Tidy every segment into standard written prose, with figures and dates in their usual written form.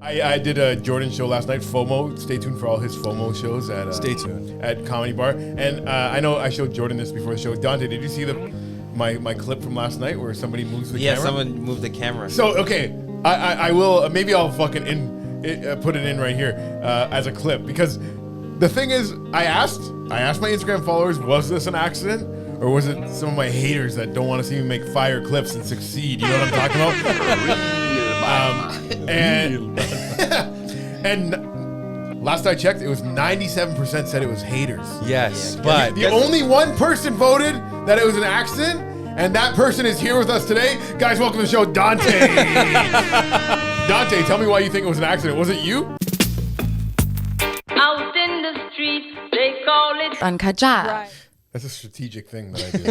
I did a Jordan show last night, FOMO. Stay tuned for all his FOMO shows at at Comedy Bar. And I know I showed Jordan this before the show. Dante, did you see my clip from last night where somebody moves the camera? Yeah, someone moved the camera. So, okay, I will, maybe I'll fucking put it in right here as a clip. Because the thing is, I asked my Instagram followers, was this an accident? Or was it some of my haters that don't want to see me make fire clips and succeed? You know what I'm talking about? And last I checked, it was 97% said it was haters. Yes, Yeah, but The only one person voted that it was an accident, and that person is here with us today. Guys, welcome to the show, Dante. Dante, tell me why you think it was an accident. Was it you? Out in the street, they call it Uncut Jams. Right. That's a strategic thing that I do.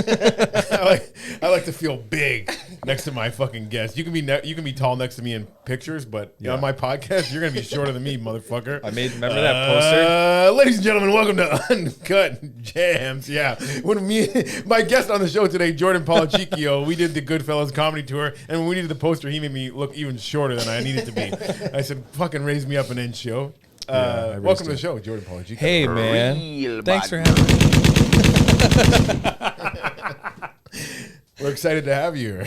I like to feel big next to my fucking guest. You can be tall next to me in pictures, but on my podcast, you're gonna be shorter than me, motherfucker. remember that poster? Ladies and gentlemen, welcome to Uncut Jams. Yeah, when my guest on the show today, Jordan Polachicchio, we did the Goodfellas comedy tour, and when we needed the poster, he made me look even shorter than I needed to be. I said, "Fucking raise me up an inch, yo." Welcome to the show, Jordan Polachicchio. Hey, man. Thanks for having me. We're excited to have you here.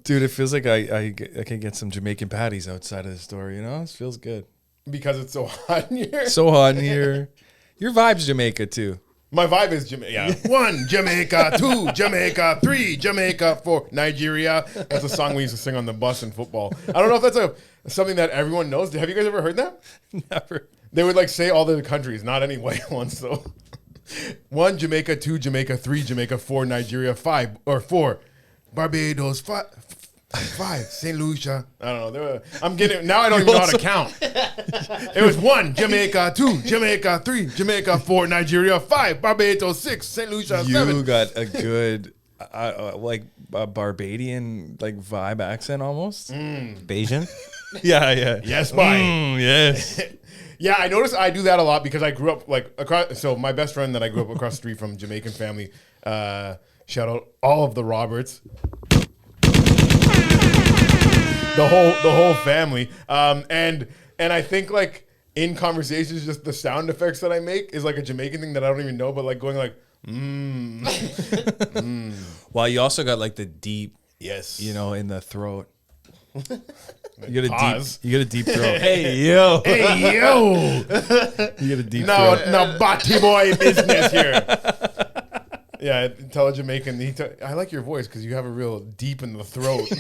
Dude, it feels like I can get some Jamaican patties outside of the store, you know? It feels good. Because it's so hot in here. So hot in here. Your vibe's Jamaica, too. My vibe is Jamaica. Yeah. 1, Jamaica. 2, Jamaica. 3, Jamaica. 4, Nigeria. That's a song we used to sing on the bus in football. I don't know if that's something that everyone knows. Have you guys ever heard that? Never. They would like say all the countries, not any white ones though. 1, Jamaica. 2, Jamaica. 3, Jamaica. 4, Nigeria. 4, Barbados. 5, St. Lucia. I don't know. I'm getting now. I don't even know how to count. It was 1, Jamaica. 2, Jamaica. 3, Jamaica. 4, Nigeria. 5, Barbados. 6, St. Lucia. 7. You got a good, Barbadian like vibe accent almost. Bayesian? Yeah. Yes, bye. Yes. Yeah, I noticed I do that a lot because I grew up like across. So my best friend that I grew up across the street from, Jamaican family. Shout out all of the Roberts. The whole family. And I think like in conversations, just the sound effects that I make is like a Jamaican thing that I don't even know, but like going like, Well, you also got like the deep, yes, in the throat. You got a deep throat. Hey yo. You got a deep throat. No, batty boy business here. Yeah, tell a Jamaican. I like your voice because you have a real deep in the throat.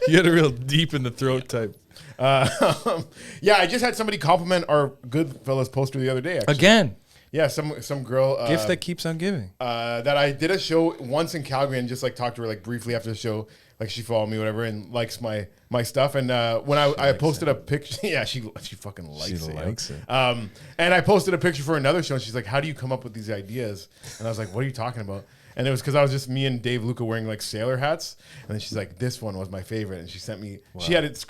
You had a real deep in the throat type. Yeah, I just had somebody compliment our Goodfellas poster the other day. Actually. Again. Yeah, some girl. Gift that keeps on giving. That I did a show once in Calgary and just like talked to her like briefly after the show. Like she followed me, whatever, and likes my stuff. And when I posted a picture, yeah, she fucking likes it. She likes it. And I posted a picture for another show, and she's like, "How do you come up with these ideas?" And I was like, "What are you talking about?" And it was because I was just me and Dave Luca wearing like sailor hats. And then she's like, "This one was my favorite," and she sent me. Wow. She had it.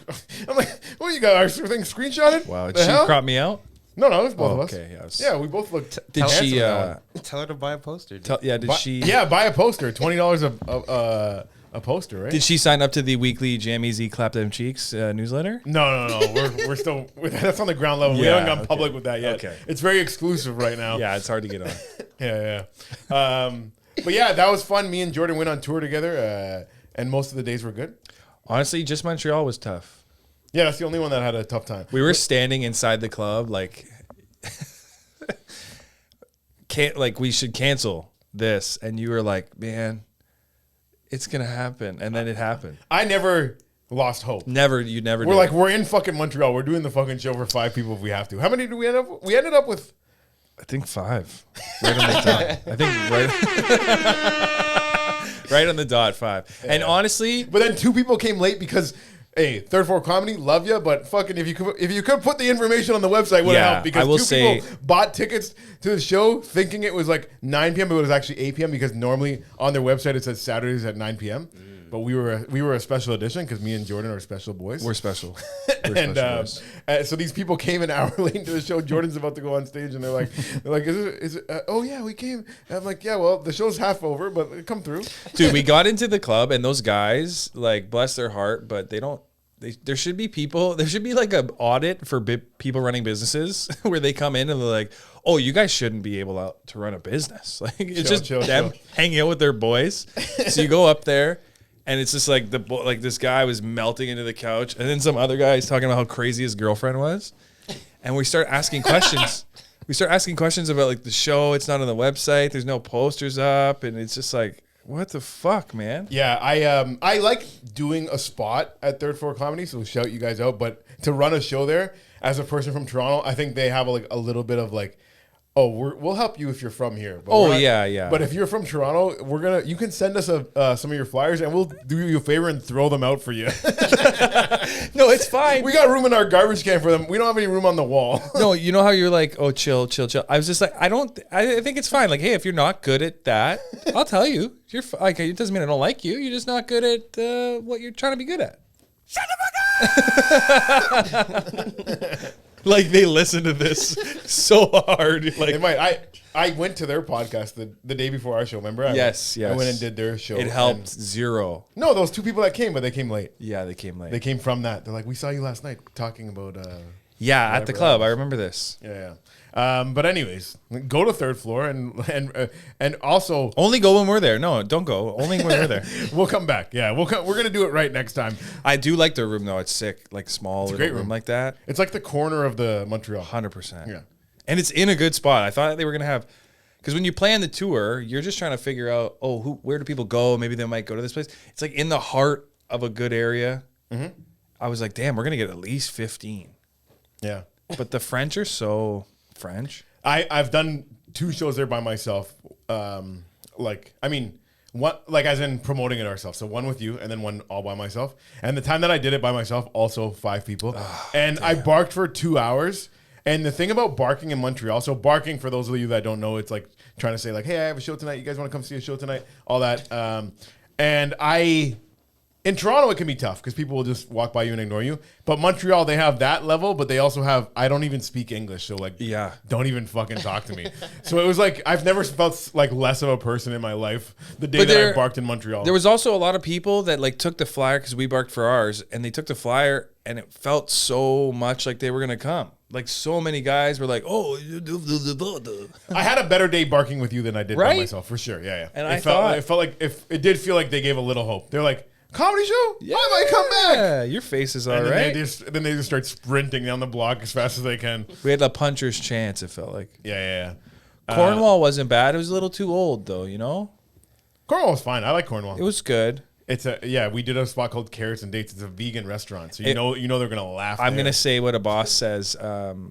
I'm like, "What you got? Our thing screenshotted?" Wow, the did she hell? crop me out? No, it was both of us. Okay, yeah, we both looked. Did she? Tell her to buy a poster. Yeah, buy a poster. $20 a poster, right? Did she sign up to the weekly Jameasy Clap Them Cheeks newsletter? No. We're still that's on the ground level. We haven't gone public with that yet. Okay. It's very exclusive right now. Yeah, it's hard to get on. Yeah. But yeah, that was fun. Me and Jordan went on tour together, and most of the days were good. Honestly, just Montreal was tough. Yeah, that's the only one that had a tough time. We were standing inside the club, like, we should cancel this, and you were like, "Man, it's gonna happen," and then it happened. I never lost hope. You never. We're did. like, we're in fucking Montreal. We're doing the fucking show for 5 people if we have to. How many did we end up with? We ended up with, I think 5. Right on the dot. I think right on the dot 5. Yeah. And honestly, but then 2 people came late because. Hey, Third Floor Comedy, love you, but fucking if you could put the information on the website, would help because 2 people bought tickets to the show thinking it was like 9 p.m. but it was actually 8 p.m. because normally on their website it says Saturdays at 9 p.m. But we were a special edition because me and Jordan are special boys. We're special. So these people came an hour late into the show. Jordan's about to go on stage and they're like, is it? Oh yeah, we came. And I'm like, yeah, well the show's half over, but come through. Dude, we got into the club and those guys, like, bless their heart, but they don't there should be people. There should be like an audit for people running businesses where they come in and they're like, "Oh, you guys shouldn't be able to run a business." Like it's Chill, them hanging out with their boys. So you go up there, and it's just like this guy was melting into the couch, and then some other guy is talking about how crazy his girlfriend was, and we start asking questions. We start asking questions about like the show. It's not on the website. There's no posters up, and it's just like, what the fuck, man? Yeah, I like doing a spot at Third Floor Comedy, so shout you guys out. But to run a show there, as a person from Toronto, I think they have like a little bit of like, oh, we'll help you if you're from here. But Oh, yeah. But if you're from Toronto, you can send us some of your flyers, and we'll do you a favor and throw them out for you. No, it's fine. We got room in our garbage can for them. We don't have any room on the wall. No, you know how you're like, oh, chill. I was just like, I think it's fine. Like, hey, if you're not good at that, I'll tell you. You're like, it doesn't mean I don't like you. You're just not good at what you're trying to be good at. Shut the fuck up! Like they listen to this so hard. Like They might. I went to their podcast the day before our show. Remember? Yes. I went and did their show. It helped and- zero. No, those two people that came, but they came late. Yeah, they came late. They came from that. They're like, we saw you last night talking about. Yeah, at the whatever club. else. I remember this. Yeah. But anyways, go to Third Floor and also Only go when we're there. No, don't go. Only when we're there. we'll come back. Yeah, we're gonna do it right next time. I do like their room though. It's sick. Like small little great room room. like that. It's like the corner of the Montreal. 100%. Yeah. And it's in a good spot. I thought they were gonna have, because when you plan the tour, you're just trying to figure out, where do people go? Maybe they might go to this place. It's like in the heart of a good area. Mm-hmm. I was like, damn, we're gonna get at least 15. Yeah. But the French are so French. I've done 2 shows there by myself. One as in promoting it ourselves. So one with you and then one all by myself. And the time that I did it by myself, also 5 people. And I barked for 2 hours. And the thing about barking in Montreal, so barking, for those of you that don't know, it's like trying to say like, hey, I have a show tonight. You guys want to come see a show tonight? All that. In Toronto, it can be tough because people will just walk by you and ignore you. But Montreal, they have that level, but they also have, I don't even speak English. So like, Yeah. don't even fucking talk to me. So it was like, I've never felt like less of a person in my life the day But that I there- barked in Montreal. There was also a lot of people that like took the flyer because we barked for ours, and they took the flyer, and it felt so much like they were gonna come. Like so many guys were like, "Oh, I had a better day barking with you than I did by Right? myself, for sure. Yeah. And it felt like if it did feel like they gave a little hope. They're like, comedy show? I might come back. Yeah, your face is all And right. then they just start sprinting down the block as fast as they can. We had a puncher's chance. It felt like Yeah. Cornwall wasn't bad. It was a little too old though. You know, Cornwall was fine. I like Cornwall. it was good. We did a spot called Carrots and Dates. It's a vegan restaurant, so you know they're gonna laugh. I'm there. gonna say what a boss says.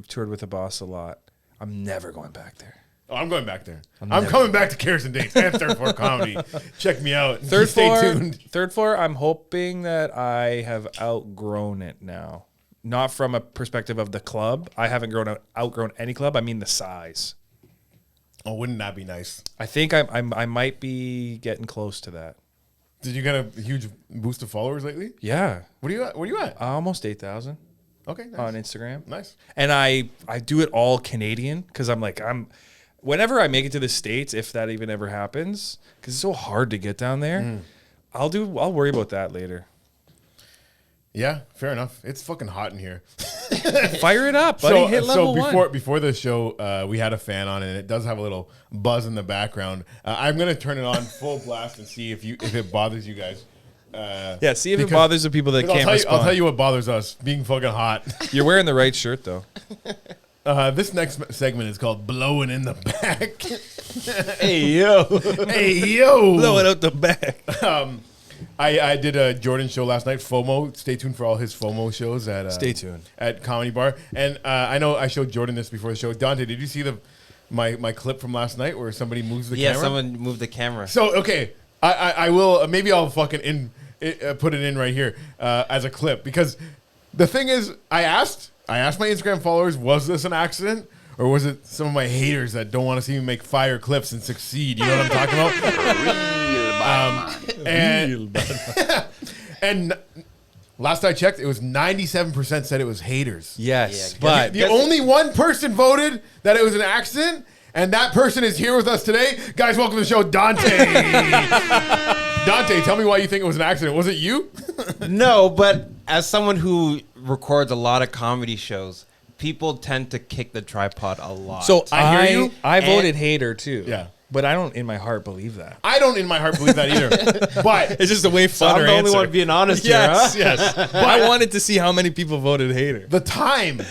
Toured with a boss a lot. I'm never going back there. Oh, I'm going back there. I'm coming back to Carrots and Dates and Third Floor Comedy. Check me out. Stay tuned. Third floor. I'm hoping that I have outgrown it now. Not from a perspective of the club. I haven't outgrown any club. I mean the size. Oh, wouldn't that be nice? I think I might be getting close to that. Did you get a huge boost of followers lately? Yeah, What are you at? almost 8,000 Okay, nice. on Instagram. Nice. And I do it all Canadian because whenever I make it to the States, if that even ever happens, because it's so hard to get down there, I'll worry about that later. Yeah, fair enough. It's fucking hot in here. Fire it up, buddy. Hit level one. before the show, we had a fan on, and it does have a little buzz in the background. I'm gonna turn it on full blast and see if it bothers you guys. Yeah, see if it bothers the people that can't respond. I'll tell you what bothers us: being fucking hot. You're wearing the right shirt though. This next segment is called "Blowing in the Back." Hey yo, Hey yo, blow it out the back. I did a Jordan show last night. FOMO. Stay tuned for all his FOMO shows at Stay tuned at Comedy Bar. And I know I showed Jordan this before the show. Dante, did you see my clip from last night where somebody moves the camera? Yeah, someone moved the camera. So okay, I will maybe I'll fucking put it in right here as a clip, because the thing is, I asked my Instagram followers, was this an accident or was it some of my haters that don't want to see me make fire clips and succeed? You know what I'm talking about? And last I checked, it was 97% said it was haters. Yes, Yeah, but The only one person voted that it was an accident, and that person is here with us today. Guys, welcome to the show, Dante. Dante, tell me why you think it was an accident. Was it you? No, but as someone who records a lot of comedy shows, people tend to kick the tripod a lot. So I hear you. I voted hater too. Yeah. But I don't in my heart believe that. I don't in my heart believe that either. But It's just a way So funner I'm the only answer. one being honest Yes, here, huh? yes. But I wanted to see how many people voted hater. the time.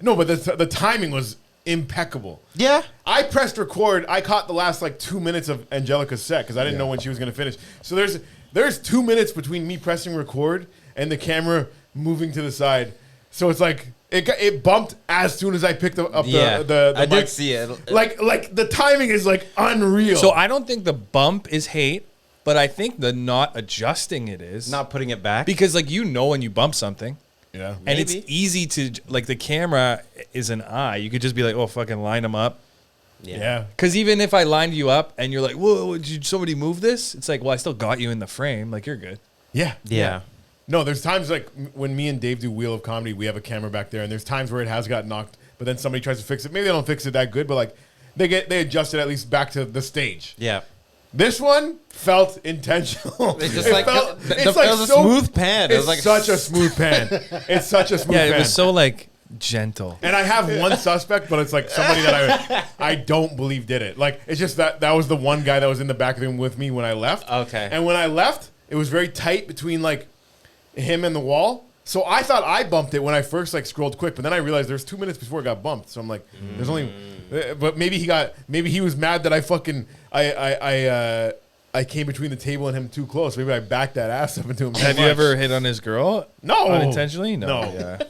No, but the timing was impeccable. Yeah. I pressed record. I caught the last like 2 minutes of Angelica's set because I didn't know when she was going to finish. So there's 2 minutes between me pressing record and the camera moving to the side. So it's like it bumped as soon as I picked up the I mic. did see it. Like the timing is like unreal. So I don't think the bump is hate, but I think the not adjusting it is. Not putting it back. Because like when you bump something. yeah. And it's Maybe. easy to, like, the camera is an eye. You could just be like, oh, fucking line them up. Yeah. Because even if I lined you up and you're like, whoa, did somebody move this? It's like, well, I still got you in the frame. Like, you're good. Yeah. Yeah. No, there's times like when me and Dave do Wheel of Comedy, we have a camera back there, and there's times where it has got knocked, but then somebody tries to fix it. Maybe they don't fix it that good, but like they adjust it at least back to the stage. Yeah. This one felt intentional. It's just It like felt- it was a smooth pan. It It's was like such a smooth pan. It's such a smooth Yeah, pan. it was so, like, gentle. And I have one suspect, but it's like somebody that I don't believe did it. Like it's just that was the one guy that was in the back of the room with me when I left. Okay. And when I left, it was very tight between like him and the wall. So I thought I bumped it when I first like scrolled quick, but then I realized there's 2 minutes before it got bumped. So I'm like, there's only, but maybe he was mad that I fucking I came between the table and him too close. Maybe I backed that ass up into him. Have you ever hit on his girl? No. Unintentionally? No. No. Yeah.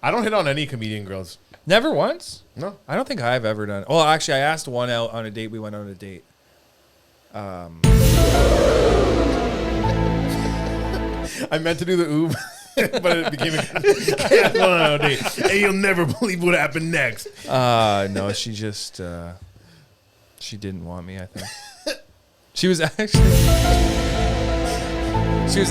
I don't hit on any comedian girls. Never once? No. I don't think I've ever done. Well, actually, I asked one out on a date. We went on a date. I meant to do the oob, but it became a date. Hey, you'll never believe what happened next. No, she just, she didn't want me, I think. She was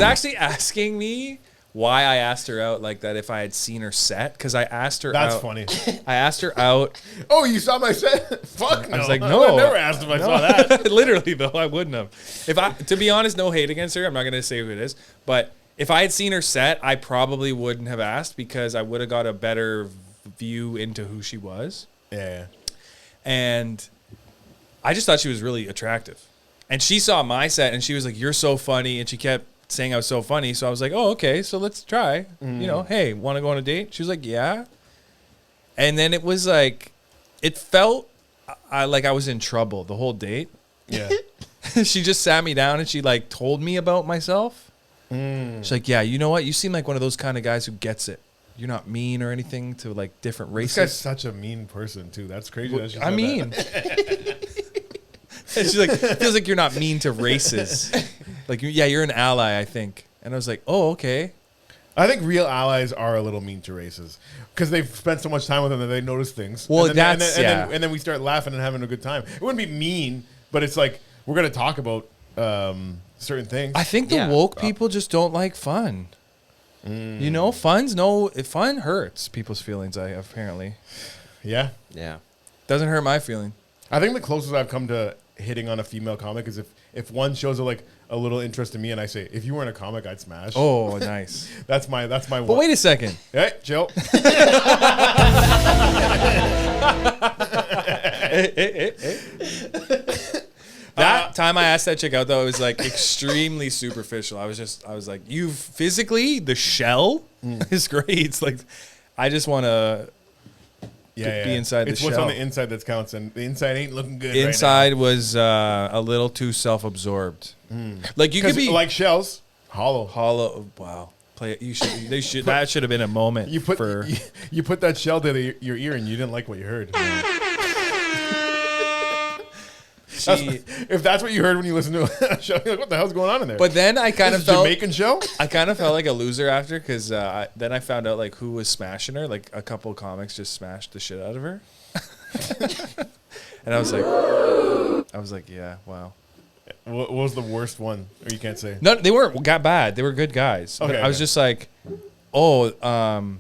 actually asking me why I asked her out like that if I had seen her set, because I asked her That's out. funny. I asked her out. Oh, you saw my set? Fuck no. I was like, I no. would've never asked if I saw that. Literally, though, I wouldn't have. To be honest, no hate against her. I'm not going to say who it is. But if I had seen her set, I probably wouldn't have asked because I would have got a better view into who she was. Yeah. And I just thought she was really attractive. And she saw my set and she was like, "You're so funny." And she kept saying I was so funny. So I was like, "Oh, okay. So let's try. You know, hey, want to go on a date?" She was like, "Yeah." And then it was like, it felt like I was in trouble the whole date. Yeah. She just sat me down and she like told me about myself. She's like, "Yeah, you know what? You seem like one of those kind of guys who gets it. You're not mean or anything to like different This guy's races." such a mean person, too. That's crazy. That she I said mean, that. and she's like, "Feels like you're not mean to races. Like, yeah, you're an ally, I think." And I was like, "Oh, okay." I think real allies are a little mean to races because they've spent so much time with them that they notice things. Well, and then, that's- and then we start laughing and having a good time. It wouldn't be mean, but it's like we're gonna talk about certain things. I think the Yeah. woke people just don't like fun. You know, fun hurts people's feelings. Apparently Yeah. Yeah. doesn't hurt my feeling. I think the closest I've come to hitting on a female comic is if one shows a little interest in me and I say, if you weren't a comic, I'd smash. Oh, nice. That's my But one. wait a second. Hey, chill. That time I asked that chick out though, it was like extremely superficial. I was like, you physically, the shell is great. It's like, I just want to. Be inside the It's what's shell. on the inside that counts, and the inside ain't looking good. Inside was a little too self-absorbed. Like you right could now. be Like shells, hollow. hollow. Wow, play it. You should. They should. That should have been a moment. You put for. you put that shell to your ear and you didn't like what you heard. If that's what you heard when you listened to a show, you're like, what the hell's going on in there? But then I kind This of is felt. Jamaican show. I kind of felt like a loser after because then I found out like who was smashing her. Like a couple of comics just smashed the shit out of her. And I was like, yeah, wow. What was the worst one? Or you can't say. No, they weren't got bad. They were good guys. But Okay, I was okay. just like, oh,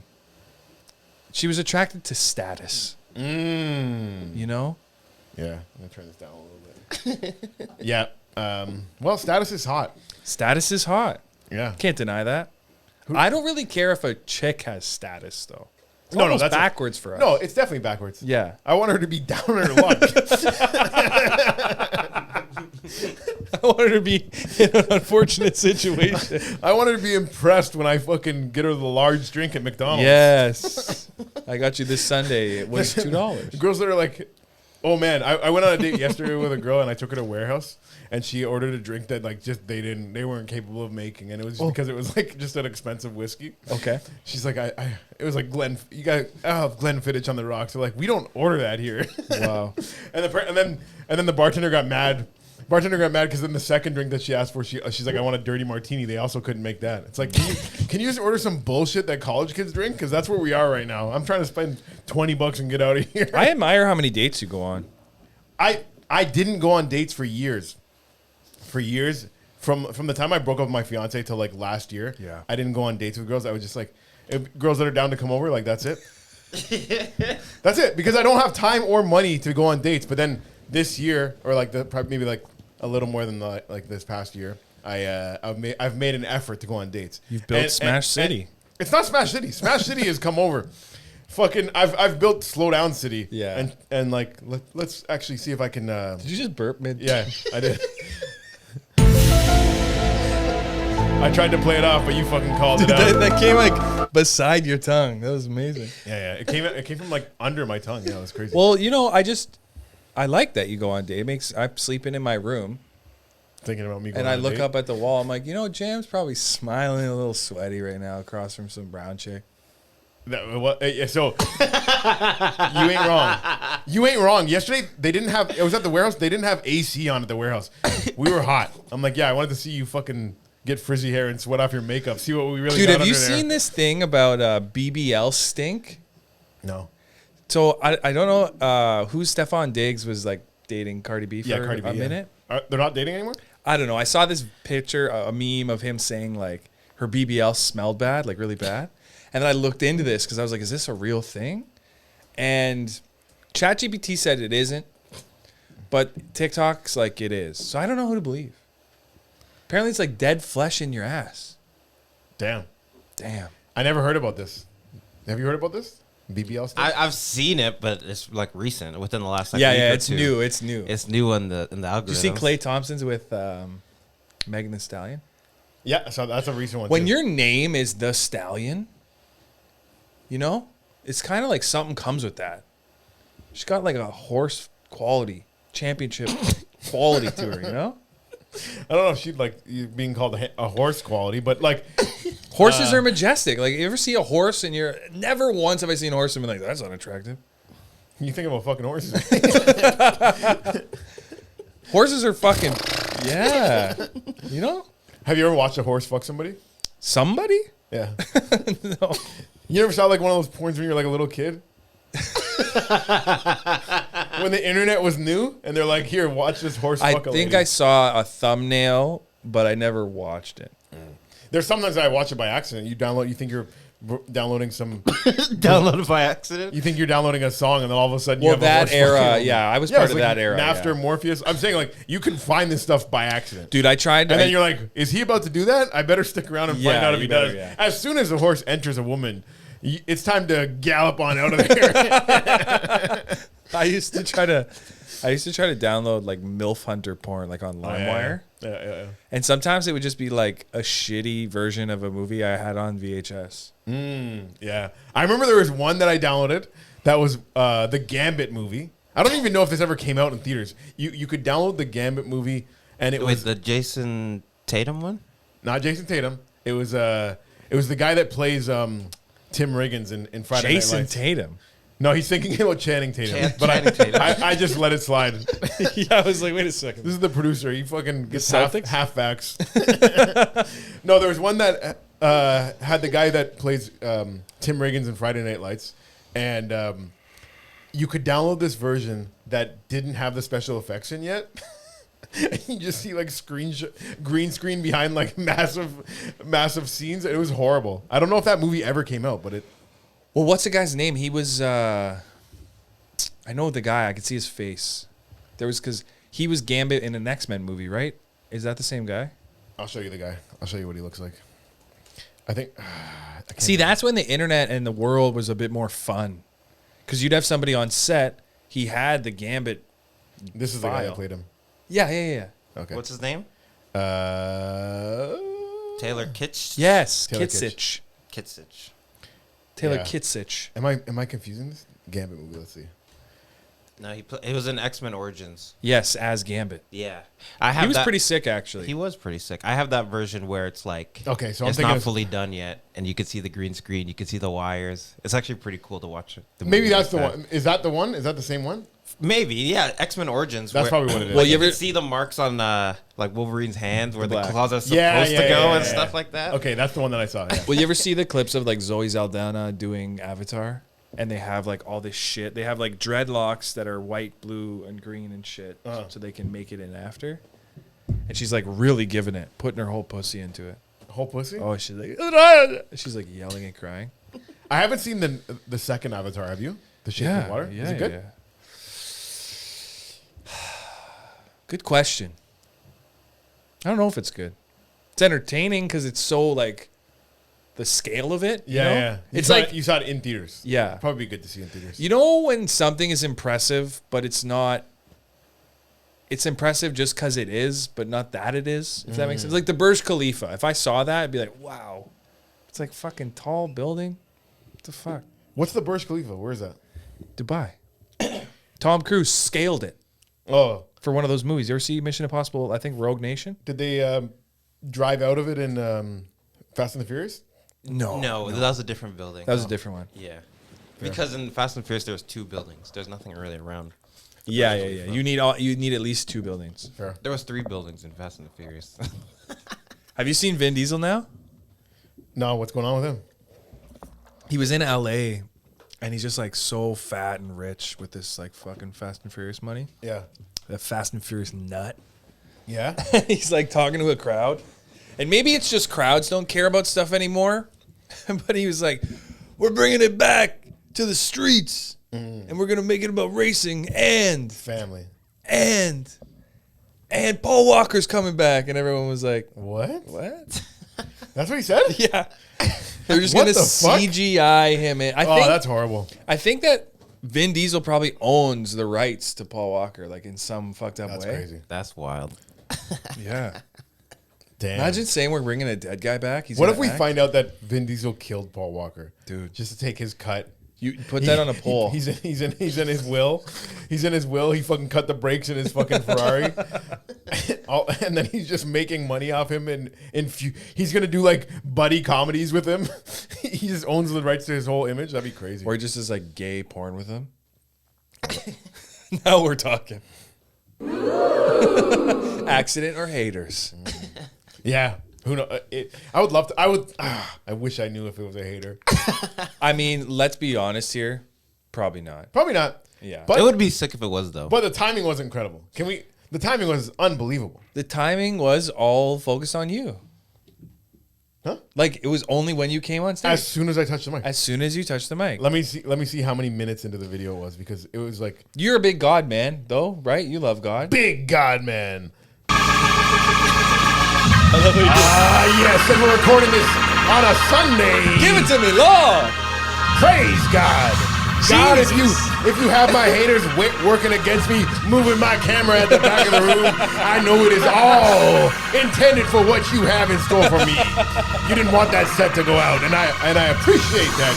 she was attracted to status. You know? Yeah, I'm gonna turn this down a little bit. Yeah, Well, status is hot. Status is hot. Yeah. Can't deny that. I don't really care if a chick has status, though. It's No, almost that's backwards for us. No, it's definitely backwards. Yeah. I want her to be down on her luck. I want her to be in an unfortunate situation. I want her to be impressed when I fucking get her the large drink at McDonald's. Yes. I got you this Sunday. It was $2. Girls that are like, oh man, I went on a date yesterday with a girl and I took her to a warehouse and she ordered a drink that like just they weren't capable of making, and it was just because it was like just an expensive whiskey. Okay. She's like, it was like you got Glenfiddich on the rocks. They're like, we don't order that here. Wow. and then the bartender got mad. Bartender got mad because then the second drink that she asked for, she's like, I want a dirty martini. They also couldn't make that. It's like, can you just order some bullshit that college kids drink? Because that's where we are right now. I'm trying to spend $20 and get out of here. I admire how many dates you go on. I didn't go on dates for years. From the time I broke up with my fiance till like last year. Yeah. I didn't go on dates with girls. I was just like, if girls that are down to come over, like that's it. That's it, because I don't have time or money to go on dates. But then this year, or like maybe like a little more than like this past year, I've made an effort to go on dates. You've built Smash City. It's not Smash City. Smash City has come over. Fucking, I've built Slow Down City. Yeah. And like let's actually see if I can. Did you just burp mid? Yeah, I did. I tried to play it off, but you fucking called it out. That came like beside your tongue. That was amazing. Yeah. It came from like under my tongue. Yeah, it was crazy. Well, I like that you go on date. I'm sleeping in my room Thinking about me going and I on a look date. up at the wall. I'm like, Jam's probably smiling a little sweaty right now across from some brown chick. So you ain't wrong. You ain't wrong. Yesterday it was at the warehouse. They didn't have AC on at the warehouse. We were hot. I'm like, yeah, I wanted to see you fucking get frizzy hair and sweat off your makeup. See what we really Dude, got have you under there. seen this thing about BBL Stink? No. So I don't know who Stefan Diggs was like dating Cardi B for Cardi B, a minute. They're not dating anymore? I don't know. I saw this picture, a meme of him saying like her BBL smelled bad, like really bad. And then I looked into this because I was like, is this a real thing? And ChatGPT said it isn't, but TikTok's like it is. So I don't know who to believe. Apparently it's like dead flesh in your ass. Damn. I never heard about this. Have you heard about this? BBL stuff? I've seen it, but it's like recent, within the last like yeah, week or it's two. new. It's new. It's new in the algorithm. Did you see Klay Thompson's with Megan Thee Stallion? Yeah, so that's a recent one. When too. your name is The Stallion, it's kind of like something comes with that. She's got like a horse quality, championship quality to her, I don't know if she'd like being called a horse quality, but like Horses are majestic. Like, you ever see a horse and never once have I seen a horse and been like, that's unattractive. you think about fucking horses. Horses are fucking, yeah. Have you ever watched a horse fuck somebody? Somebody? Yeah. No. You ever saw like one of those porns when you're like a little kid? When the internet was new and they're like, here, watch this horse I fuck a think lady. I saw a thumbnail, but I never watched it. There's sometimes I watch it by accident. You think you're downloading some, downloaded by accident. you think you're downloading a song and then all of a sudden you Well, have a that horse era, fucking- yeah, I was Yeah, part it's of like that era. Napster, yeah. Morpheus. I'm saying like you can find this stuff by accident. Dude, I tried. And then you're like, is he about to do that? I better stick around and find Yeah, out if you he better, does. yeah. As soon as a horse enters a woman, it's time to gallop on out of there. I used to try to download like MILF Hunter porn like on LimeWire. Yeah. And sometimes it would just be like a shitty version of a movie I had on VHS. Yeah. I remember there was one that I downloaded that was the Gambit movie. I don't even know if this ever came out in theaters. You could download the Gambit movie and it Wait, was the Jason Tatum one? not Jason Tatum. It was the guy that plays Tim Riggins in Friday Night Jason Lights. Tatum. No, he's thinking about Channing Tatum. Channing Tatum. I just let it slide. Yeah, I was like, wait a second. This is the producer. He fucking gets Celtics? half facts. No, there was one that had the guy that plays Tim Riggins in Friday Night Lights, and you could download this version that didn't have the special effects in yet. And you just see like green screen behind like massive scenes. It was horrible. I don't know if that movie ever came out, but it. Well, what's the guy's name? He was, I know the guy. I could see his face. Because He was Gambit in an X-Men movie, right? Is that the same guy? I'll show you the guy. I'll show you what he looks like. I think. See, that's when the internet and the world was a bit more fun. Because you'd have somebody on set. He had the Gambit. This is the guy that played him. Yeah. Okay. What's his name? Taylor Taylor Kitsch. Yes, Taylor Kitsich. Kitsich. Taylor Yeah. Kitsich. Am I confusing this Gambit movie? Let's see. No, it was in X-Men Origins. Yes, as Gambit. Yeah, I have. He was that, pretty sick, actually. He was pretty sick. I have that version where it's like Okay, so I'm it's thinking not of- fully done yet, and you can see the green screen, you can see the wires. It's actually pretty cool to watch it. Maybe that's the one. Is that the one? Is that the same one? Maybe, yeah. X-Men Origins. That's probably what it is. Well, You you ever ever see the marks on like Wolverine's hands where the black. claws are supposed Yeah, to yeah, go yeah, and yeah. stuff like that? Okay, that's the one that I saw. Yeah. Well, you ever see the clips of like Zoe Saldana doing Avatar? And they have like all this shit. They have like dreadlocks that are white, blue, and green and shit. So they can make it in after. And she's like really giving it, putting her whole pussy into it. Whole pussy. Oh, she's like yelling and crying. I haven't seen the second Avatar. Have you? The Shape of Water. Yeah, Is it good? yeah. Good question. I don't know if it's good. It's entertaining because it's so like the scale of it. Yeah, you know? yeah. It's You saw like it- you saw it in theaters. yeah. Probably good to see in theaters. You know when something is impressive, but it's not. It's impressive just because it is, but not that it is. If that makes sense. Like the Burj Khalifa. If I saw that, I'd be like, wow. It's like fucking tall building. What the fuck? What's the Burj Khalifa? Where is that? Dubai. Tom Cruise scaled it Oh, for one of those movies. You ever see Mission Impossible? I think Rogue Nation. did they drive out of it in Fast and the Furious? No, that was a different building. That was a different one. Yeah. Because in Fast and Furious, there was 2 buildings. There's nothing really around. Yeah. You need at least 2 buildings. Fair. There was 3 buildings in Fast and the Furious. Have you seen Vin Diesel now? No, what's going on with him? He was in LA and he's just like so fat and rich with this like fucking Fast and Furious money. Yeah. That Fast and Furious nut. Yeah. He's like talking to a crowd. And maybe it's just crowds don't care about stuff anymore. But he was like, we're bringing it back to the streets. And we're going to make it about racing and Family. Paul Walker's coming back. And everyone was like, What? what? That's what he said? Yeah. They're just What going to the fuck? CGI him in. Oh, that's horrible. I think that Vin Diesel probably owns the rights to Paul Walker, like in some fucked up That's way. crazy. That's wild. Yeah. Damn. Imagine saying we're bringing a dead guy back. He's What gonna if we act. find out that Vin Diesel killed Paul Walker? Dude. Just to take his cut. You put that on a poll. He's in his will. He's in his will. He fucking cut the brakes in his fucking Ferrari, and then he's just making money off him. And he's gonna do like buddy comedies with him. He just owns the rights to his whole image. That'd be crazy. Or he just does like gay porn with him. Now we're talking. Accident or haters. Yeah. Who know? I would love to. I wish I knew if it was a hater. I mean, let's be honest here. Probably not. Probably not. Yeah. But It would be sick if it was, though. but the timing was incredible. The timing was unbelievable. The timing was all focused on you. Huh? Like it was only when you came on stage. As soon as I touched the mic. As soon as you touched the mic. Let me see how many minutes into the video it was, because it was like You're a big God man, though, right? You love God. big God man. Yes, and we're recording this on a Sunday. Give it to me, Lord. Praise God. God, if Jesus. you have my haters working against me, moving my camera at the back of the room, I know it is all intended for what you have in store for me. You didn't want that set to go out, and I appreciate that,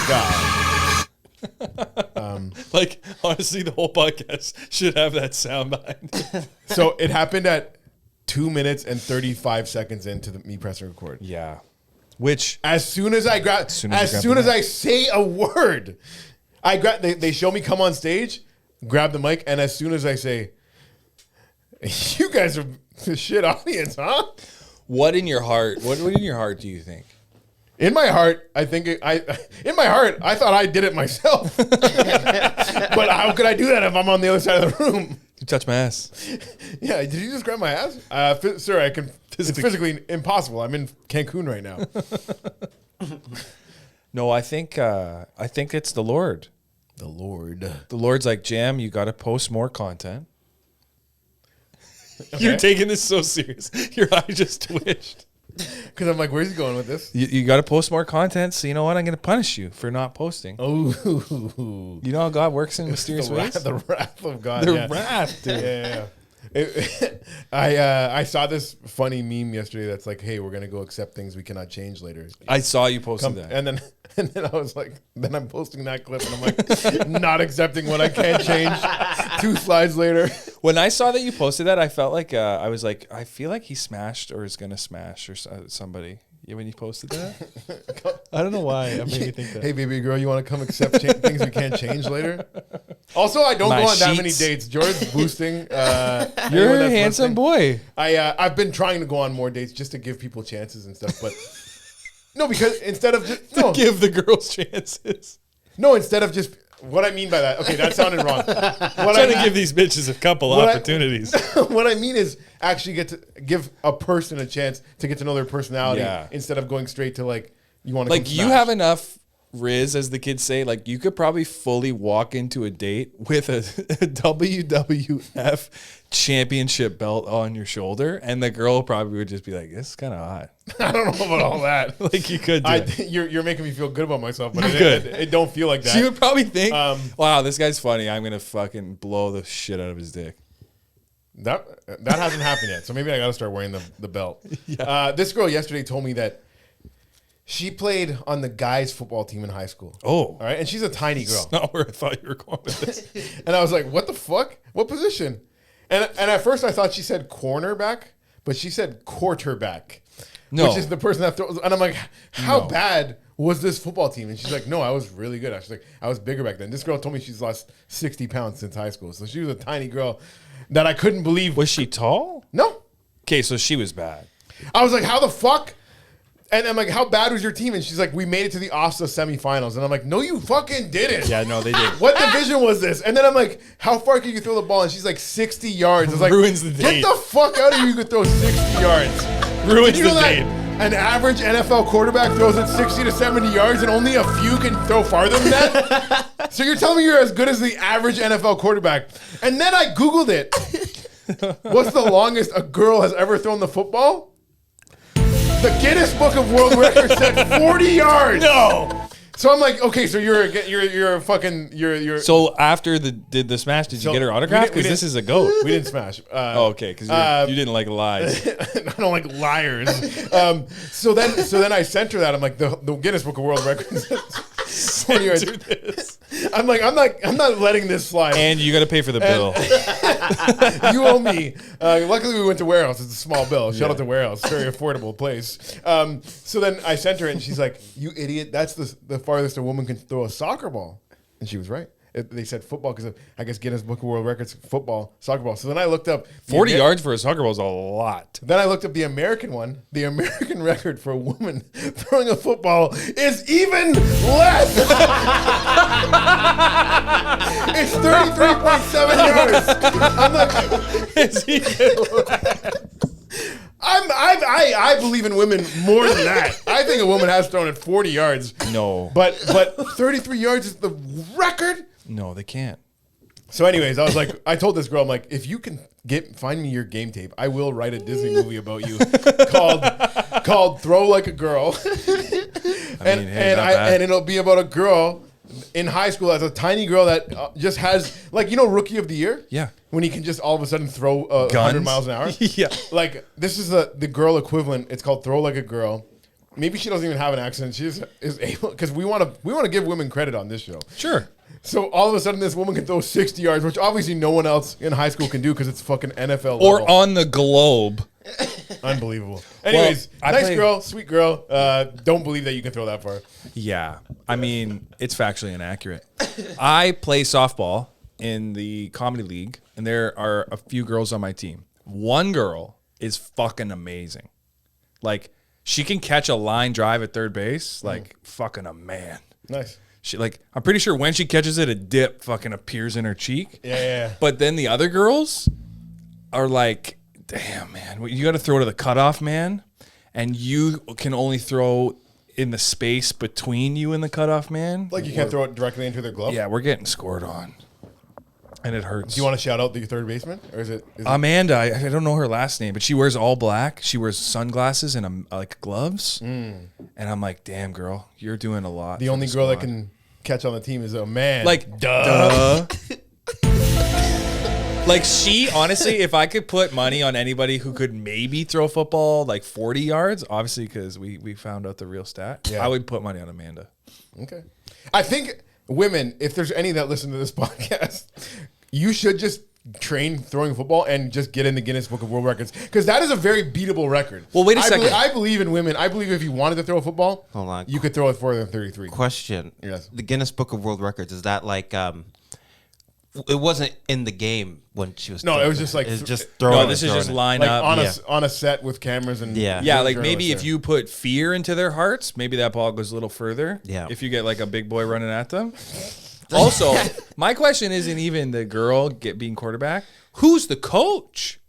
God. Like, honestly, the whole podcast should have that sound behind it. So it happened at 2 minutes and 35 seconds into me pressing record. Yeah. Which, As soon as I grab, soon as as you soon grab as the I say a word, I grab. They show me come on stage, grab the mic, and as soon as I say, "You guys are the shit audience, huh?" what in your heart do you think? In my heart, I think I thought I did it myself. But how could I do that if I'm on the other side of the room? You touch my ass. Yeah, did you just grab my ass? Sir, I can. It's physically impossible. I'm in Cancun right now. No, I think it's the Lord. The Lord. The Lord's like, Jam, you got to post more content. You're taking this so serious. Your eye just twitched. Because I'm like, where's he going with this? You got to post more content. So you know what? I'm going to punish you for not posting. Oh, You know how God works in mysterious ways? The wrath of God. The wrath, dude. Yeah. I saw this funny meme yesterday that's like, hey, we're gonna go accept things we cannot change later. I saw you posting that. And then I was like, then I'm posting that clip and I'm like, not accepting what I can't change. 2 slides later. When I saw that you posted that, I felt like I was like, I feel like he smashed or is gonna smash or somebody. When you posted that, I don't know why. It made me think that. Hey, baby girl, you want to come accept things we can't change later? Also, I don't My go on that sheets. many dates. George's boosting. You're a handsome boy. I've been trying to go on more dates just to give people chances and stuff, but no, because instead of just Give the girls chances. instead of just what I mean by that. Okay, that sounded wrong. I'm trying to give these bitches a couple opportunities. What I mean is actually get to give a person a chance to get to know their personality instead of going straight to like you want to Like you have enough riz, as the kids say. Like you could probably fully walk into a date with a WWF championship belt on your shoulder, and the girl probably would just be like, "This is kind of hot." I don't know about all that. Like you could. You're making me feel good about myself, but Good. it don't feel like that. She would probably think, "Wow, this guy's funny. I'm gonna fucking blow the shit out of his dick." That hasn't happened yet, so maybe I got to start wearing the belt. This girl yesterday told me that she played on the guys' football team in high school. Oh, All right, and she's a tiny girl. That's not where I thought you were going with this. And I was like, "What the fuck? What position?" And at first I thought she said cornerback, but she said quarterback, No. which is the person that throws. And I'm like, "How bad was this football team?" And she's like, "No, I was really good." I was like, "I was bigger back then." This girl told me she's lost 60 pounds since high school, so she was a tiny girl that I couldn't believe. Was she tall? No, Okay, so she was bad. I was like, "How the fuck?" And I'm like, "How bad was your team?" And she's like, "We made it to the OFSA semifinals." And I'm like, "No, you fucking didn't." Yeah, no, they did. What division was this? And then I'm like, "How far can you throw the ball?" And she's like, 60 yards. I was like, Ruins the date. Get the fuck out of here! You could throw 60 yards. Ruins Did you the know that date. an average NFL quarterback throws it 60 to 70 yards, and only a few can throw farther than that? So you're telling me you're as good as the average NFL quarterback? And then I Googled it. What's the longest a girl has ever thrown the football? The Guinness Book of World Records said 40 yards. No. So I'm like, okay, so you're a fucking you're. So after did the smash, did you So get her we autograph? didn't- we Because this didn't- is a goat. we didn't smash. Oh, okay, because you didn't like lies. I don't like liars. So then I sent her that. I'm like, the Guinness Book of World Records. 40 yards. Do this. I'm like, I'm not letting this slide. And you got to pay for the bill. You owe me. Luckily, we went to Warehouse. It's a small bill. Shout out to Warehouse. Very affordable place. So then I sent her, and she's like, "You idiot! That's the farthest a woman can throw a soccer ball." And she was right. They said football because I guess Guinness Book of World Records, football, soccer ball. So then I looked up 40 yards for a soccer ball is a lot. Then I looked up the American one. The American record for a woman throwing a football is even less. It's 33.7 yards. I'm like, Is he- I believe in women more than that. I think a woman has thrown it 40 yards. No. But 33 yards is the record. No, they can't. So, anyways, I was like, I told this girl, I'm like, if you can find me your game tape, I will write a Disney movie about you called "Throw Like a Girl," and it'll be about a girl in high school as a tiny girl that just has, like, Rookie of the Year. Yeah. When he can just all of a sudden throw 100 miles an hour. Yeah. Like, this is the girl equivalent. It's called "Throw Like a Girl." Maybe she doesn't even have an accent. She just is able, because we want to give women credit on this show. Sure. So all of a sudden, this woman can throw 60 yards, which obviously no one else in high school can do because it's fucking NFL Or level. on the globe. Unbelievable. Anyways, I nice played- girl, sweet girl. Don't believe that you can throw that far. Yeah. I mean, it's factually inaccurate. I play softball in the comedy league, and there are a few girls on my team. One girl is fucking amazing. Like, she can catch a line drive at third base, like fucking a man. Nice. She, like, I'm pretty sure when she catches it, a dip fucking appears in her cheek. Yeah. But then the other girls are like, damn, man, you got to throw to the cutoff, man. And you can only throw in the space between you and the cutoff, man. Like you can't throw it directly into their glove. Yeah, we're getting scored on. and it hurts. Do you want to shout out the third baseman, or is it Amanda? I don't know her last name, but she wears all black. She wears sunglasses and like gloves. And I'm like, damn, girl, you're doing a lot. the for only the girl that squad. can catch on the team is a man? Like, duh. Like, she, honestly, if I could put money on anybody who could maybe throw a football like 40 yards, obviously, because we found out the real stat, Yeah. I would put money on Amanda. Okay. I think women, if there's any that listen to this podcast, you should just train throwing football and just get in the Guinness Book of World Records, because that is a very beatable record. Well, wait a second. I believe in women. I believe if you wanted to throw a football, Hold on. you could throw it further than 33. Question. Yes. The Guinness Book of World Records, is that like it wasn't in the game when she was No, throwing it was just like it's th- just throwing No, it, this is throwing just it. line Like up. on a set with cameras and Yeah. Yeah, like journalists maybe if there. you put fear into their hearts, maybe that ball goes a little further. Yeah. If you get like a big boy running at them. Also, my question isn't even the girl being quarterback. Who's the coach?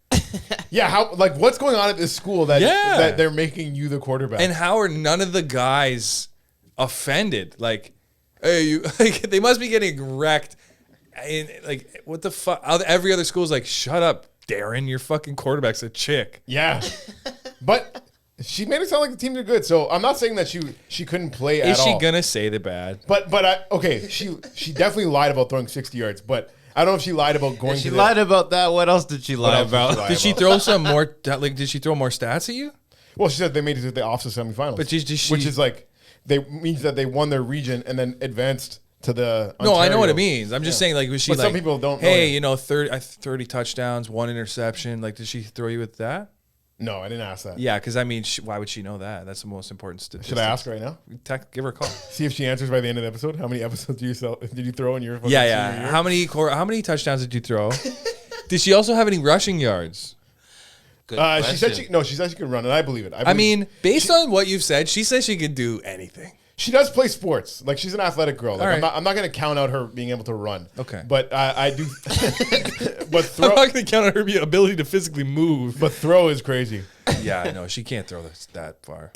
Yeah, how like what's going on at this school that Yeah. that they're making you the quarterback? And how are none of the guys offended? Like, hey, you like they must be getting wrecked. And like, what the fuck? Every other school's like, shut up, Darren. Your fucking quarterback's a chick. yeah, but she made it sound like the team did good. So I'm not saying that she couldn't play at all. Is she gonna say the bad? But okay, she definitely lied about throwing 60 yards, but I don't know if she lied about going. If she to lied about that, what else did she lie else did she about? lie Did she about? throw some more? Like, did she throw more stats at you? Well, she said they made it to the OFSA semifinals, But did she- which is like means that they won their region and then advanced to the. No, I know what Ontario. it means. I'm just saying, like, was she But like, some people don't know hey, it. you know, 30 touchdowns, 1 interception. Like, did she throw you with that? No, I didn't ask that. Yeah, because I mean, why would she know that? That's the most important statistic. Should I ask right now? Give her a call. See if she answers by the end of the episode. How many episodes did you throw in your fucking Yeah, senior yeah. year? How many touchdowns did you throw? Did she also have any rushing yards? Good She said question. she said she could run, and I believe it. I mean, based on what you've said, she says she could do anything. she does play sports. Like she's an athletic girl. Like, All right. I'm not going to count out her being able to run. Okay. but I do. But I'm throw, not going to count on her ability to physically move. but throw is crazy. Yeah, no, she can't throw that far.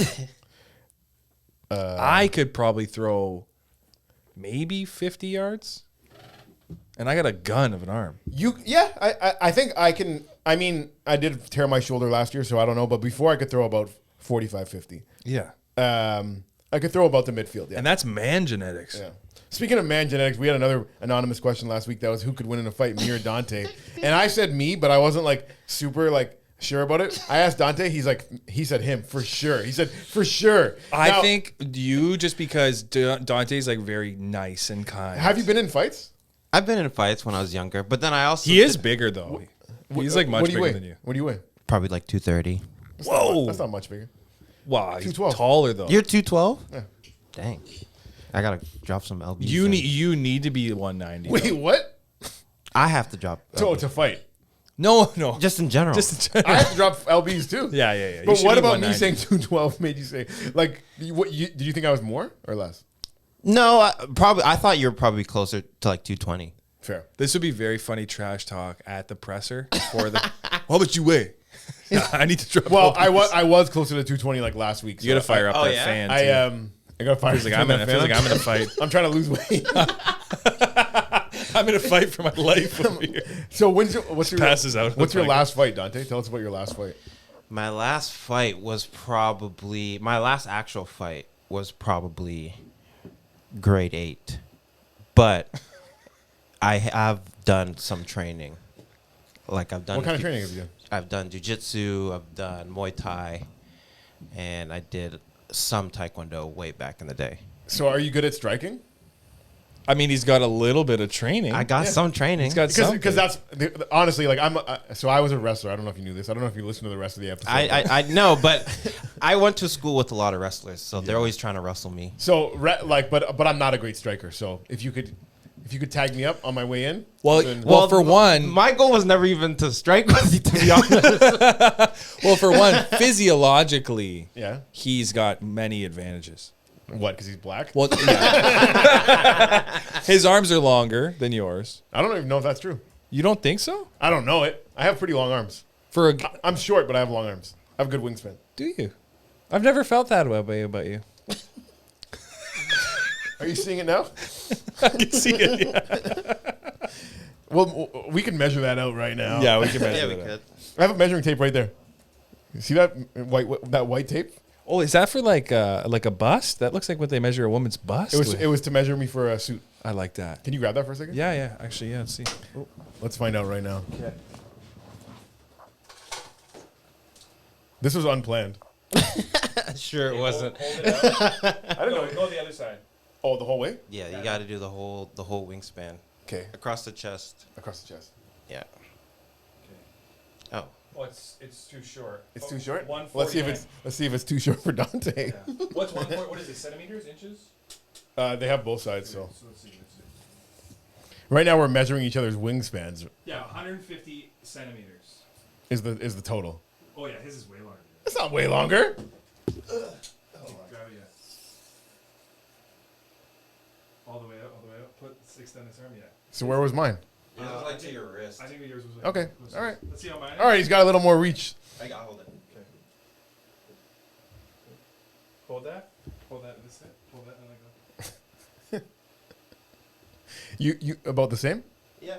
I could probably throw maybe 50 yards, and I got a gun of an arm. I think I can. I mean, I did tear my shoulder last year, so I don't know. But before I could throw about 45, 50. Yeah, I could throw about the midfield. Yeah. and that's man genetics. Yeah. Speaking of man genetics, we had another anonymous question last week that was who could win in a fight, me or Dante. And I said me, but I wasn't like super like sure about it. I asked Dante, he said him for sure. He said for sure. I Now, think you just because Dante's like very nice and kind. Have you been in fights? I've been in fights when I was younger, but then I also He is bigger though. He's like much What do you bigger weigh? than you. What do you weigh? probably like 230. Whoa, That's not much bigger. wow, he's 212. taller though. You're 212? Yeah. Dang. I gotta drop some lbs. You need to be 190. Wait, what? I have to drop. To fight. No, Just in general. just I have to drop LBs too. yeah. You But should what be about me 190. saying 212 made you say like did you think I was more or less? no, I thought you were probably closer to like 220. Fair. This would be very funny trash talk at the presser for the. How much you weigh? I need to drop. Well, LBs. I was closer to 220 like last week. You got to fire up Oh, that yeah? fan. I got to fire. Feels like I'm in a fight. I'm trying to lose weight. I'm in a fight for my life over here. So what's your Passes out. What's your last fight, Dante? Tell us about your last fight. My last fight was probably my last actual fight was probably grade 8, but I have done some training. Like I've done. What kind of training have you done? I've done jiu-jitsu, I've done Muay Thai, and I did some Taekwondo way back in the day. So are you good at striking? I mean, he's got a little bit of training. I got some training. He's got something. Because that's honestly like so I was a wrestler. I don't know if you knew this. I don't know if you listened to the rest of the episode. I know, but I went to school with a lot of wrestlers, so they're always trying to wrestle me. So but I'm not a great striker. So if you could tag me up on my way in. Well, then- well, for one, My goal was never even to strike with you, to be honest. well, for one, physiologically, yeah. he's got many advantages. What? Because he's black? Well, yeah. His arms are longer than yours. I don't even know if that's true. You don't think so? I don't know it. I have pretty long arms. For a, I'm short, but I have long arms. I have good wingspan. do you? I've never felt that way about you. Are you seeing it now? I can see it. Yeah. Well, we can measure that out right now. Yeah, we can measure Yeah, we that. could. I have a measuring tape right there. You see that white tape? Oh, is that for like a bust? That looks like what they measure a woman's bust. It was to measure me for a suit. I like that. Can you grab that for a second? Yeah. Actually, yeah. Let's see. Let's find out right now. This was unplanned. Sure, it wasn't. Hold it out. I don't know. Go the other side. Oh, the whole way? Yeah, you got to do the whole wingspan Okay. across the chest. Across the chest. Yeah. Oh. Oh, it's too short. It's too short. 149. Let's see if it's too short for Dante. Yeah. What's what is it? Centimeters, inches? They have both sides, so let's see. right now we're measuring each other's wingspans. Yeah, 150 centimeters. Is the total? Oh yeah, his is way longer. It's not way longer. Grab it, yeah. All the way up. Extend this arm, yeah. So where was mine? It was like to your wrist. I think yours was Okay, all right. Let's see how mine is. All right, he's got a little more reach. I got hold it. Okay. Hold that. This it. Hold that and let go. You about the same? Yeah.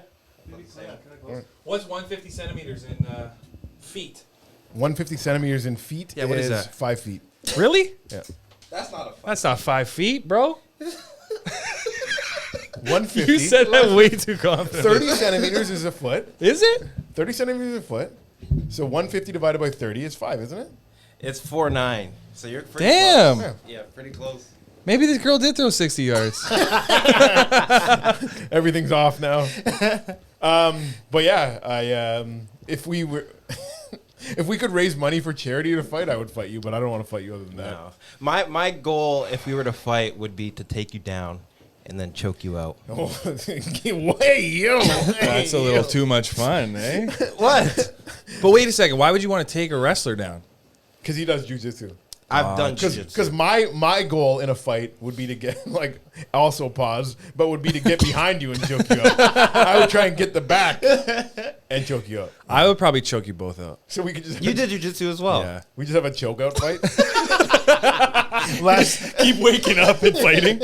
What's 150 centimeters in feet? 150 centimeters in feet. Yeah, what is that? 5 feet. Really? Yeah. That's not a fight. That's not 5 feet, bro. 150. You said that way too confident. 30 centimeters is a foot. Is it? 30 centimeters is a foot. So 150 divided by 30 is 5, isn't it? It's 4'9". So you're pretty Damn. close. Yeah, pretty close. Maybe this girl did throw 60 yards. Everything's off now. But yeah, if we were, if we could raise money for charity to fight, I would fight you. But I don't want to fight you other than that. No. My goal, if we were to fight, would be to take you down and then choke you out. Oh, way yo! That's a little too much fun, eh? What? But wait a second. Why would you want to take a wrestler down? Because he does jujitsu. I've done jiu-jitsu. Because my goal in a fight would be to get also pause, but would be to get behind you and choke you out. I would try and get the back and choke you out. I would probably choke you both out. So we could just You did jiu-jitsu as well. Yeah. we just have a choke out fight. Keep waking up and fighting.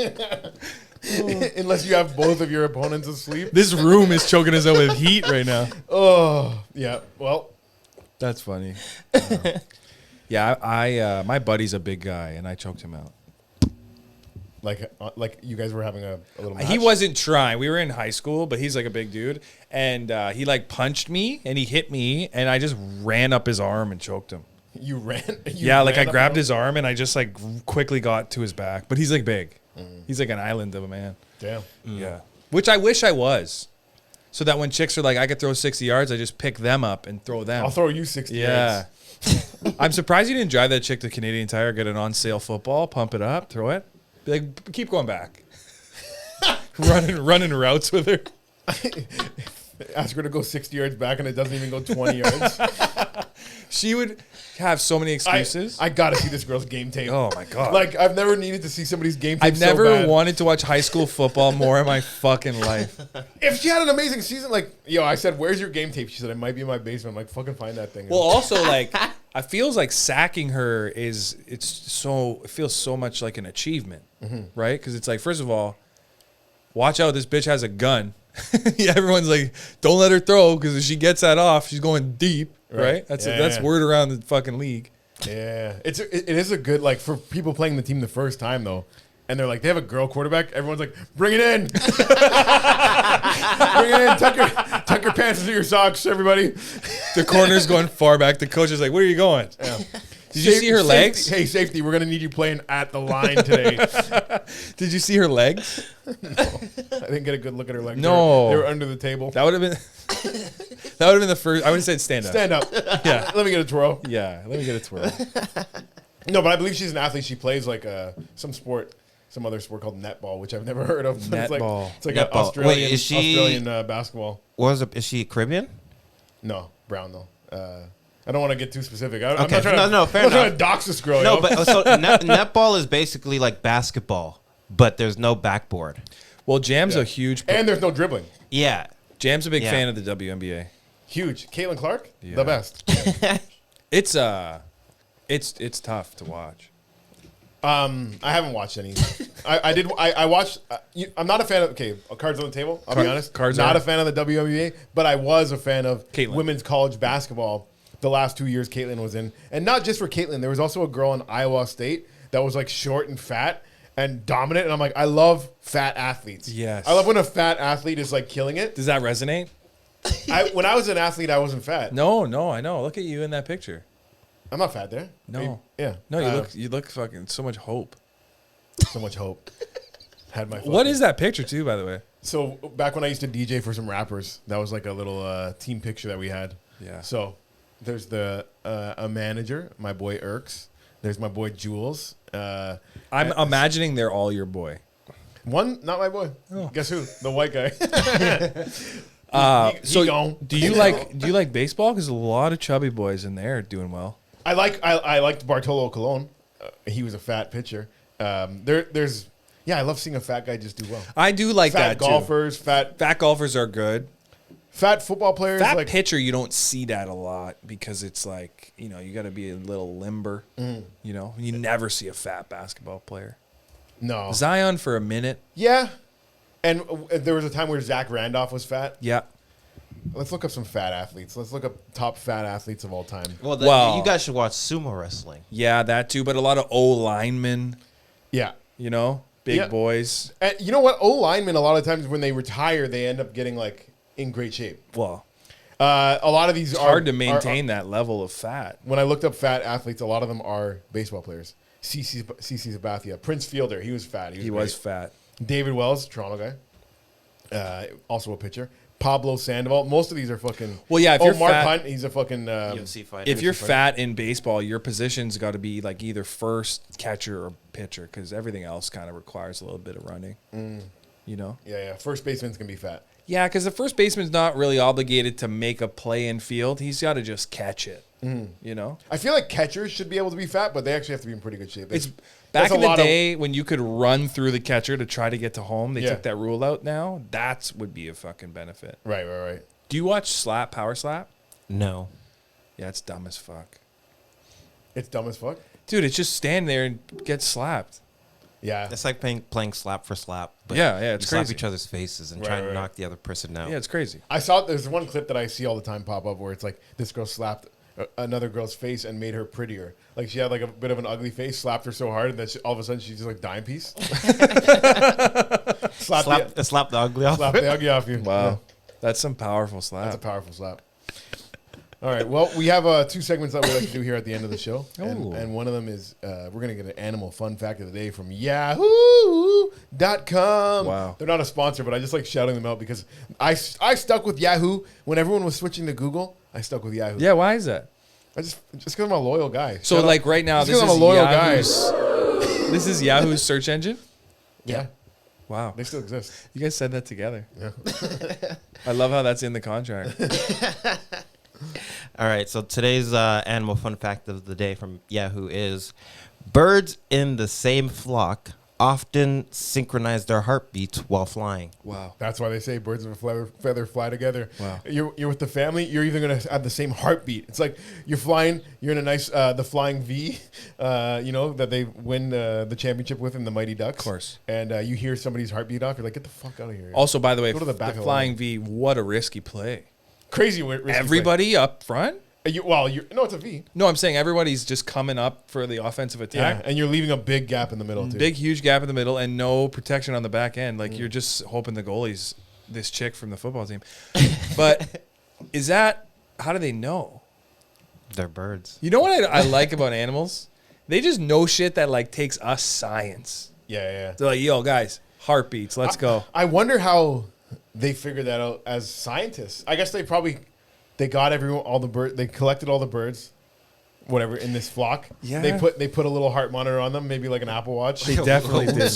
Unless you have both of your opponents asleep. This room is choking us out with heat right now. Oh yeah. Well, That's funny. Yeah, I my buddy's a big guy, and I choked him out. like you guys were having a little match? He wasn't trying. We were in high school, but he's like a big dude, and he like punched me, and he hit me, and I just ran up his arm and choked him. You ran? Yeah, like I ran up grabbed and his arm, and I just like quickly got to his back. But he's like big. He's like an island of a man. Damn. Yeah, which I wish I was, so that when chicks are like, I could throw 60 yards, I just pick them up and throw them. I'll throw you 60 Yeah. yards. I'm surprised you didn't drive that chick to Canadian Tire, get an on-sale football, pump it up, throw it. Be like, keep going back. running routes with her. Ask her to go 60 yards back and it doesn't even go 20 yards. She would have so many excuses. I gotta see this girl's game tape. Oh my God. Like I've never needed to see somebody's game tape. I've so never bad. wanted to watch high school football more in my fucking life. If she had an amazing season, I said, "Where's your game tape?" She said, "It might be in my basement." I'm like, "Fucking find that thing." Well, also like, I feels like sacking her it feels so much like an achievement, right? Because it's like, first of all, watch out, this bitch has a gun. Yeah, everyone's like, don't let her throw because if she gets that off, she's going deep, right? That's word around the fucking league. Yeah, it is a good for people playing the team the first time though, and they're like they have a girl quarterback. Everyone's like, bring it in, bring it in. Tuck your pants into your socks, everybody. The corner's going far back. The coach is like, where are you going? Yeah. Did you see her legs? Hey, safety, we're gonna need you playing at the line today. Did you see her legs? I didn't get a good look at her legs. No. They were under the table. That would have been. That would have been the first. I would have said stand up. Stand up. Yeah. Let me get a twirl. Yeah. Let me get a twirl. No, but I believe she's an athlete. She plays some other sport called netball, which I've never heard of. But Netball. It's like Netball. an Australian, Wait, is she- Australian basketball. Is she Caribbean? No, brown though. I don't want to get too specific. I'm Okay. not trying Fair I'm not trying enough. to dox this girl. No, yo. but so netball is basically like basketball, but there's no backboard. Well, Jam's a huge. and there's no dribbling. Yeah. Jam's a big Yeah. fan of the WNBA. Huge. Caitlin Clark, Yeah. the best. It's tough to watch. I haven't watched any. I watched. I'm not a fan of. Okay, Cards on the Table. I'll be honest. Cards not are. a fan of the WNBA, but I was a fan of Caitlin. women's college basketball. The last 2 years Caitlin was in, and not just for Caitlin. There was also a girl in Iowa State that was like short and fat and dominant. And I'm like, I love fat athletes. Yes. I love when a fat athlete is like killing it. Does that resonate? When I was an athlete, I wasn't fat. No, I know. Look at you in that picture. I'm not fat there. No. Yeah. No, you look fucking so much hope. So much hope. Had my. What is that picture too, by the way? So back when I used to DJ for some rappers, that was like a little team picture that we had. Yeah. So there's a manager, my boy Irks. There's my boy Jules. I'm imagining they're all your boy. One, not my boy. Oh. Guess who? The white guy. So gone. do you like baseball? Because a lot of chubby boys in there are doing well. I liked Bartolo Colon. He was a fat pitcher. There's I love seeing a fat guy just do well. I do like Fat that too. golfers, fat Golfers are good. football players. Fat like pitcher, you don't see that a lot because it's like, you got to be a little limber. You never see a fat basketball player. no. Zion for a minute. Yeah. And there was a time where Zach Randolph was fat. Yeah. Let's look up some fat athletes. Let's look up top fat athletes of all time. Well, you guys should watch sumo wrestling. Yeah, that too. But a lot of O linemen, Yeah. big Yeah. boys. And you know what? O linemen, a lot of times when they retire, they end up getting like in great shape. Well, A lot of these it's are hard to maintain that level of fat. When I looked up fat athletes, a lot of them are baseball players. CC Sabathia, Prince Fielder, he was fat. He was fat. David Wells, Toronto guy, also a pitcher. Pablo Sandoval. Most of these are fucking. Well, yeah, if you're Mark fat- Hunt, he's a fucking. UFC fighter. If you're fat in baseball, your position's got to be like either first, catcher, or pitcher because everything else kind of requires a little bit of running. Yeah. First baseman's gonna be fat. Yeah, because the first baseman's not really obligated to make a play in field. He's got to just catch it. I feel like catchers should be able to be fat, but they actually have to be in pretty good shape. It's that's back a in the lot of- day when you could run through the catcher to try to get to home. They Yeah. took that rule out now. That would be a fucking benefit. Right. Do you watch Power Slap? No. Yeah, it's dumb as fuck. It's dumb as fuck. Dude, it's just stand there and get slapped. Yeah. It's like playing slap for slap. But Yeah, it's you slap crazy. each other's faces and Right, try to right. knock the other person out. Yeah, it's crazy. There's one clip that I see all the time pop up where it's like this girl slapped another girl's face and made her prettier. Like she had like a bit of an ugly face, slapped her so hard and then all of a sudden she's just like dime piece. slap Slap the ugly off. the ugly off you. Wow. Yeah, That's some powerful slap. that's a powerful slap. All right. Well, we have 2 segments that we like to do here at the end of the show, Ooh. and one of them is we're gonna get an animal fun fact of the day from Yahoo.com. Wow. They're not a sponsor, but I just like shouting them out because I stuck with Yahoo when everyone was switching to Google. I stuck with Yahoo. Yeah, why is that? Just because I'm a loyal guy. So, Shout out- like, right now, just this 'cause is I'm a loyal Yahoo's, this is Yahoo's search engine? Yeah, Wow. they still exist. You guys said that together. Yeah. I love how that's in the contract. All right, so today's animal fun fact of the day from Yahoo is birds in the same flock often synchronize their heartbeats while flying. Wow. That's why they say birds of a feather fly together. Wow. You're with the family. You're even gonna have the same heartbeat. It's like you're flying. You're in a nice the flying V, that they win the championship with in the Mighty Ducks. Of course. And you hear somebody's heartbeat off. You're like, get the fuck out of here. Also, by the way, Go to the back of the flying V, what a risky play. Crazy. Risky Everybody up front? play. No, it's a V. No, I'm saying everybody's just coming up for the offensive Yeah, attack. and you're leaving a big gap in the middle too. Big, huge gap in the middle and no protection on the back end. Like, you're just hoping the goalie's this chick from the football team. But how do they know? They're birds. You know what I like about animals? They just know shit that, like, takes us science. Yeah. They're like, yo, guys, heartbeats, let's go. I wonder how they figured that out as scientists. I guess they got all the birds. They collected all the birds, whatever, in this flock. Yeah. They put a little heart monitor on them, maybe like an Apple Watch. They definitely did.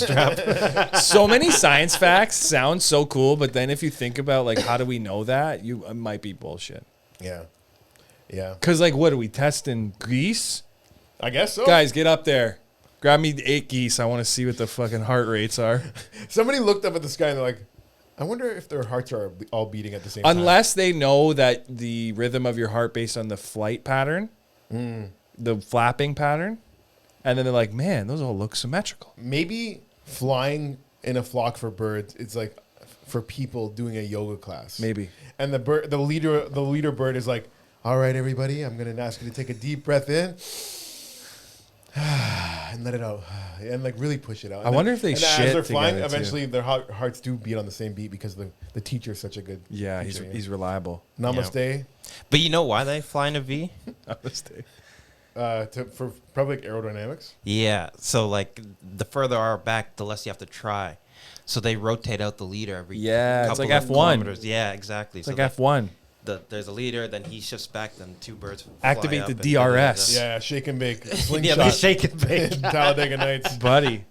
So many science facts sound so cool, but then if you think about, like, how do we know that? It might be bullshit. Yeah. Because, like, what are we testing? Geese? I guess so. Guys, get up there. Grab me 8 geese. I want to see what the fucking heart rates are. Somebody looked up at the sky and they're like, I wonder if their hearts are all beating at the same time. Unless they know that the rhythm of your heart based on the flight pattern, the flapping pattern, and then they're like, man, those all look symmetrical. Maybe flying in a flock for birds. It's like for people doing a yoga class. Maybe. And the leader bird is like, all right, everybody, I'm gonna ask you to take a deep breath in and let it out, and like really push it out. I wonder if they shit as they're flying, together, too. eventually their hearts do beat on the same beat because the teacher's such a good. Yeah, teacher, he's reliable. Namaste. But you know why they fly in a V? Namaste. For probably like aerodynamics. Yeah. So like the further are back, the less you have to try. So they rotate out the leader every Yeah, it's couple like of F1. kilometers. Yeah, exactly. It's like F1. There's a leader, then he shifts back, then two birds fly Activate up the and DRS. Yeah, shake and bake, Yeah, slingshot. they shake and bake. Talladega Nights. Buddy.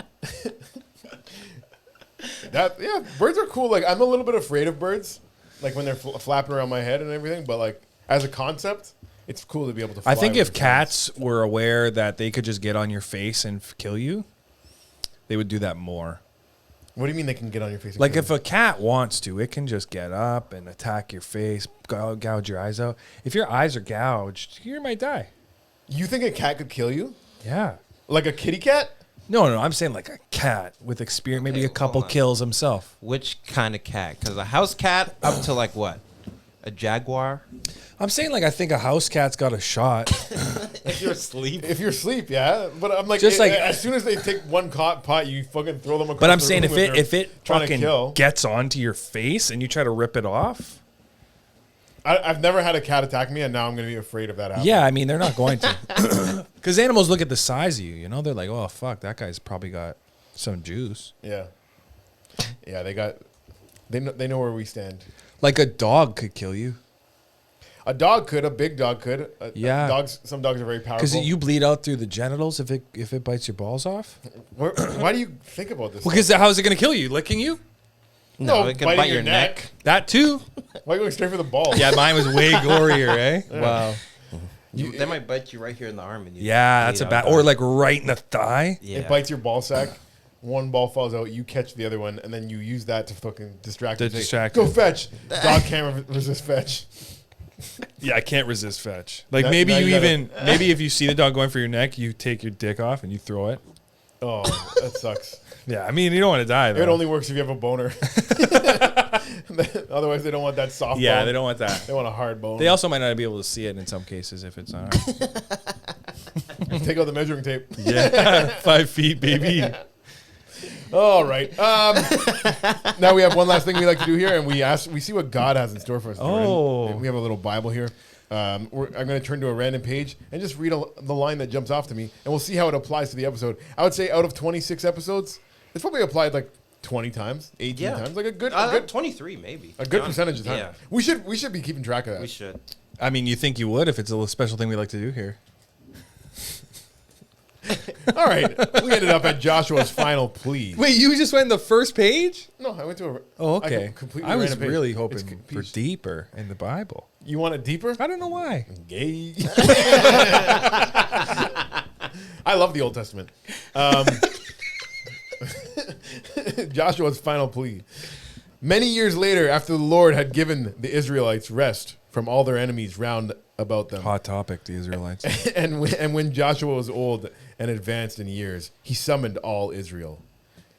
Birds are cool. Like I'm a little bit afraid of birds, like when they're flapping around my head and everything. But like as a concept, it's cool to be able to fly. I think with if the cats were aware that they could just get on your face and kill you, they would do that more. What do you mean they can get on your face? And Like kill if you? a cat wants to, it can just get up and attack your face, gouge your eyes out. If your eyes are gouged, you might die. You think a cat could kill you? Yeah. Like a kitty cat? No, I'm saying like a cat with experience, maybe a Okay, couple hold on. kills himself. Which kind of cat? Because a house cat up to like what? A jaguar? I'm saying like I think a house cat's got a shot. If you're asleep. If you're asleep, yeah. But I'm like, Just like- as soon as they take one pot, you fucking throw them across. But I'm the saying room if it trying to fucking kill. gets onto your face and you try to rip it off. I've never had a cat attack me, and now I'm going to be afraid of that happening. Yeah, I mean they're not going to. Because animals look at the size of you, you know? They're like, oh fuck, that guy's probably got some juice. Yeah. Yeah, they know where we stand. Like a dog could kill you. A dog could, a big dog could. Yeah. Some dogs are very powerful. Because you bleed out through the genitals if it bites your balls off. Why do you think about this? Well, because how's it going to kill you? Licking you? No, No, it can biting bite your your neck. That too? Why are you going straight for the balls? Yeah, mine was way gorier, eh? Wow. They might bite you right here in the arm. And you Yeah, that's a bleed bad. out. Or like right in the thigh. Yeah. It bites your ball sack. One ball falls out. You catch the other one, and then you use that to fucking distract. To and say, distract Go it. fetch. Dog can't resist fetch. Yeah, I can't resist fetch. Like Now maybe you you gotta- even maybe if you see the dog going for your neck, you take your dick off and you throw it. Oh, that sucks. Yeah, I mean you don't want to die though. It only works if you have a boner. Otherwise, they don't want that soft. Yeah, bone. they don't want that. They want a hard bone. They also might not be able to see it in some cases if it's on. take out the measuring tape. Yeah, 5 feet, baby. All right. Now we have one last thing we like to do here, and we see what God has in store for us. Oh. And we have a little Bible here. I'm going to turn to a random page and just read the line that jumps off to me, and we'll see how it applies to the episode. I would say out of 26 episodes, it's probably applied like 20 times, 18 times, like a good 23 maybe. a good percentage of time. Yeah, We should be keeping track of that. we should. I mean, you think you would if it's a little special thing we like to do here. All right, we ended up at Joshua's final plea. Wait, you just went in the first page? No, I went to a. Oh, I okay. completely I was random page. really It's hoping for peach. deeper in the Bible. You want it deeper? I don't know why. Gay. I love the Old Testament. Joshua's final plea. Many years later, after the Lord had given the Israelites rest from all their enemies round about them, Hot topic, the Israelites. and when Joshua was old and advanced in years, he summoned all Israel.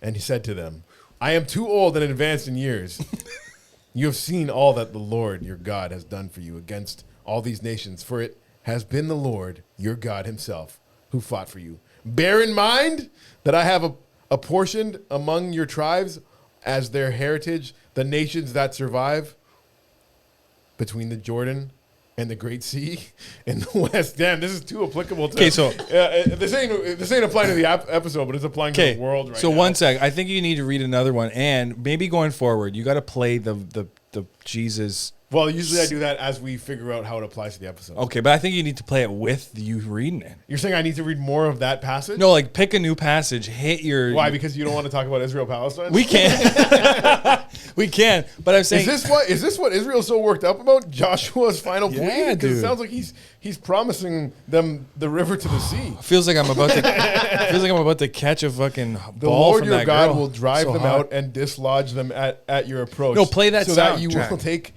And he said to them, I am too old and advanced in years. You have seen all that the Lord your God has done for you against all these nations, for it has been the Lord your God himself who fought for you. Bear in mind that I have apportioned among your tribes as their heritage the nations that survive between the Jordan and the Great Sea in the West. Damn, this is too applicable to. Okay, so- this ain't applying to the episode, but it's applying to Okay, the world right so now. 1 sec. I think you need to read another one, and maybe going forward, you got to play the Jesus. Well, usually I do that as we figure out how it applies to the episode. Okay, but I think you need to play it with you reading it. You're saying I need to read more of that passage? No, like pick a new passage, hit your. Why? Because you don't want to talk about Israel Palestine? We can. We can, but I'm saying. Is this what Israel's so worked up about? Joshua's final plea? Yeah, Because it dude. sounds like he's promising them the river to the sea. Feels like I'm about to The catch a fucking ball Lord from your that God girl. will drive So them hot. out and dislodge them at your approach. No, play that so that you soundtrack. will take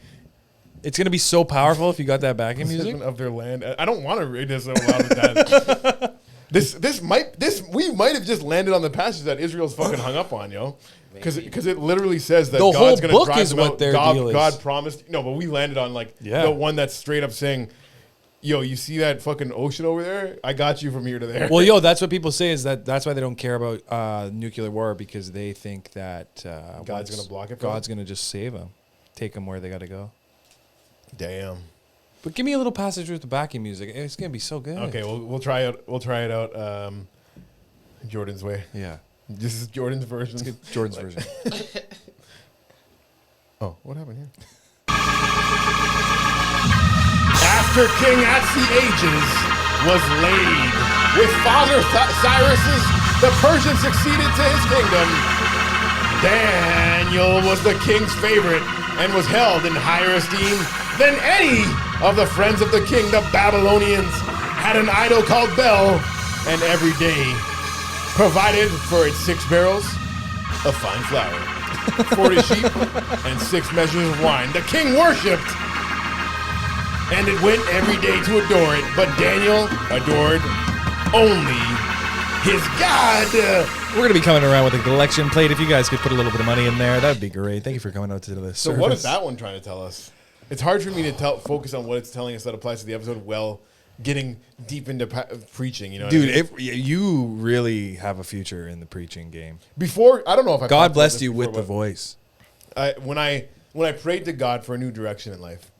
It's gonna be so powerful if you got that backing music. possession of their land. I don't want to read this out loud with that. We might have just landed on the passage that Israel's fucking hung up on, yo. Because it literally says that The God's whole going to book drive is them what out. their deal is. God promised. No, but we landed on the one that's straight up saying, yo, you see that fucking ocean over there? I got you from here to there. Well, yo, that's what people say is that's why they don't care about nuclear war, because they think that God's going to block it. God's going to just save them, take them where they got to go. Damn. But give me a little passage with the backing music. It's going to be so good. Okay, we'll try it out. Jordan's way. Yeah. This is Jordan's version. Let's get Jordan's version. Oh, what happened here? After King Ages was laid with Father Cyrus's, the Persian succeeded to his kingdom. Daniel was the king's favorite and was held in higher esteem than any of the friends of the king. The Babylonians had an idol called Bel, and every day provided for its 6 barrels of fine flour, 40 sheep, and 6 measures of wine. The king worshipped, and it went every day to adore it. But Daniel adored only his God. We're going to be coming around with a collection plate. If you guys could put a little bit of money in there, that would be great. Thank you for coming out to the So service. what is that one trying to tell us? It's hard for me to focus on what it's telling us that applies to the episode while getting deep into preaching, you know what I mean? Dude, you really have a future in the preaching game. Before, I don't know if I God blessed you with the but voice. when I prayed to God for a new direction in life,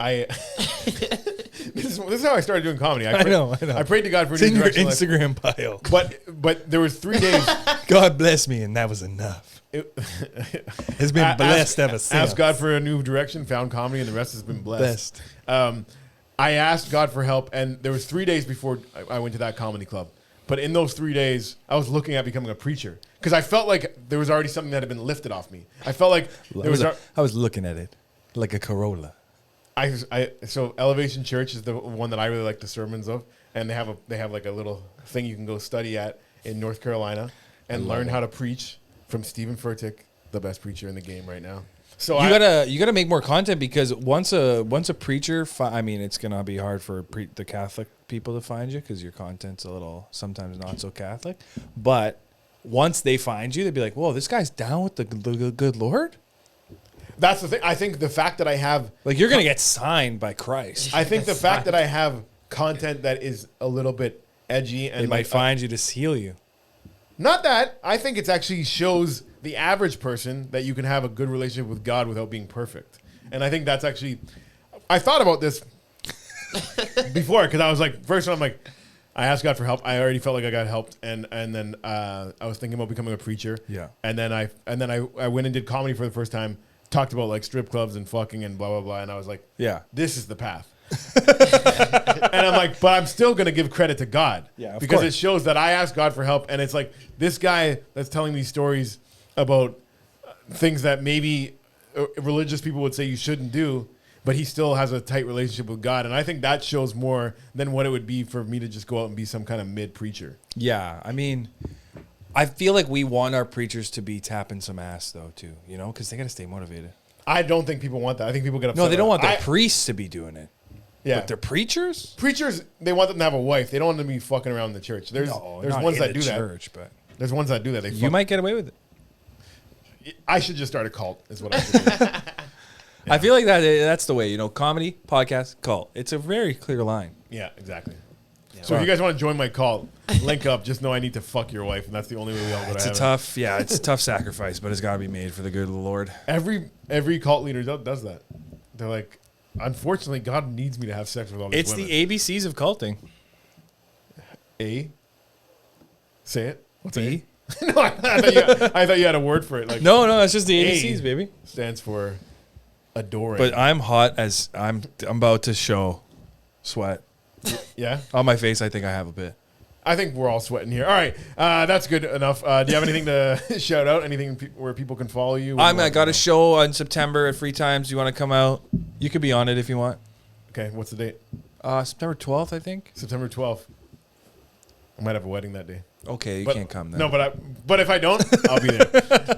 this is how I started doing comedy. I know. I prayed to God for a It's new in your direction Instagram bio. But there was 3 days. God bless me, and that was enough. It's been blessed ever since. Asked God for a new direction, found comedy, and the rest has been blessed. I asked God for help, and there was 3 days before I went to that comedy club. But in those 3 days, I was looking at becoming a preacher because I felt like there was already something that had been lifted off me. I felt like there was. I was looking at it like a Corolla. So Elevation Church is the one that I really like the sermons of, and they have like a little thing you can go study at in North Carolina and learn how to preach from Stephen Furtick, the best preacher in the game right now. So you gotta make more content, because once a preacher, it's gonna be hard for the Catholic people to find you because your content's a little sometimes not so Catholic. But once they find you, they'd be like, "Whoa, this guy's down with the good Lord." That's the thing. I think the fact that I have you're gonna get signed by Christ. I think the fact that I have content that is a little bit edgy and they might find you to seal you. Not that. I think it actually shows the average person that you can have a good relationship with God without being perfect. And I think that's actually, I thought about this before, because I was like, first I'm like, I asked God for help. I already felt like I got helped, and then I was thinking about becoming a preacher. Yeah. And then I went and did comedy for the first time, talked about like strip clubs and fucking and blah blah blah, and I was like, yeah, this is the path. And I'm like, but I'm still going to give credit to God. Yeah, because course. it shows that I asked God for help. And it's like this guy that's telling these stories about things that maybe religious people would say you shouldn't do, but he still has a tight relationship with God. And I think that shows more than what it would be for me to just go out and be some kind of mid preacher. Yeah, I feel like we want our preachers to be tapping some ass though too, because they got to stay motivated. I don't think people want that. I think people get upset. No, they don't want their their priests to be doing it. Yeah. But their preachers? Preachers, they want them to have a wife. They don't want them to be fucking around in the church. There's ones that do church, that. But There's ones that do that. you might get away with it. I should just start a cult, is what I should do. I feel like that's the way, comedy, podcast, cult. It's a very clear line. Yeah, exactly. So if you guys want to join my cult, link up. Just know I need to fuck your wife, and that's the only way we all go to heaven. It's a tough sacrifice, but it's got to be made for the good of the Lord. Every cult leader does that. They're like, unfortunately, God needs me to have sex with all these It's women. the ABCs of culting. A? Say it. What's B? A? No, I thought you had a word for it. Like No, that's just the A ABCs, baby. stands for adoring. But I'm hot as I'm about to show sweat. Yeah? On my face, I think I have a bit. I think we're all sweating here. All right, that's good enough. Do you have anything to shout out? Anything where people can follow you? I got a show on September at Free Times. You want to come out? You could be on it if you want. Okay, what's the date? September 12th, I think. September 12th. I might have a wedding that day. Okay, you But- can't come then. No, but if I don't, I'll be there.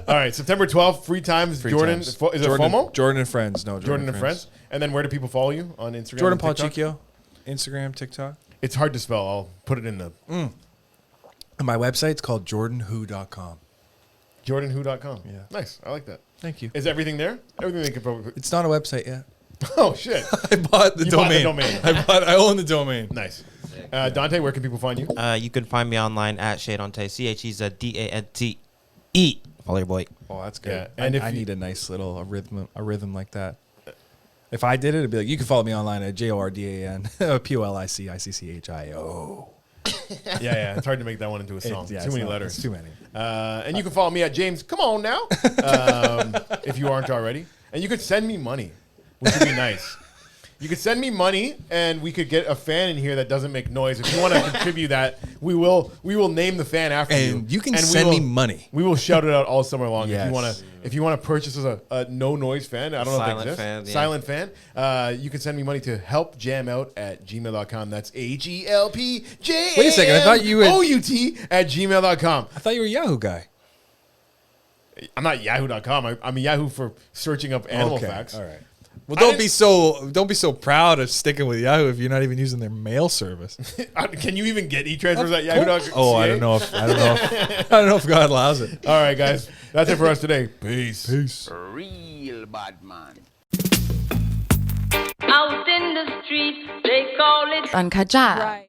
All right, September 12th, Free Times. Free Jordan, Times. is it Jordan, FOMO? Jordan and Friends. No, Jordan and Friends. And then where do people follow you on Instagram? Jordan and TikTok? Pacheco, Instagram, TikTok. It's hard to spell. I'll put it in the And my website's called jordanwho.com. jordanwho.com. Yeah. Nice. I like that. Thank you. Is everything there? Everything they can probably. It's not a website yet. Oh shit! I bought the You bought the domain. domain. I own the domain. Nice. Dante, where can people find you? You can find me online at Dante, CHEZDANTE. Follow your boy. Oh, that's good. Yeah, and if I you- need a nice little rhythm like that. If I did it, it'd be like, you can follow me online at JORDAN POLICICCHIO. Yeah. It's hard to make that one into a song. Yeah, Too it's many not- letters. it's too many. And you can follow me at James. Come on now, if you aren't already. And you could send me money, which would be nice. You could send me money, and we could get a fan in here that doesn't make noise. If you want to contribute that, we will name the fan after you. And you can we send me will- money. We will shout it out all summer long. Yes. If you want to purchase a no noise fan, I don't know if Silent that exists. fan, yeah. Silent fan. You can send me money to helpjamout@gmail.com. That's HELPJAMOUT Wait a second, I thought you would- @gmail.com. I thought you were a Yahoo guy. I'm not Yahoo.com. I'm a Yahoo for searching up animal facts. All right. Well, I don't be so proud of sticking with Yahoo if you're not even using their mail service. Can you even get e-transfers at Yahoo.ca? Oh, I don't know if God allows it. All right, guys. That's it for us today. Peace. Peace. Real bad man. Out in the street, they call it Uncut Jams.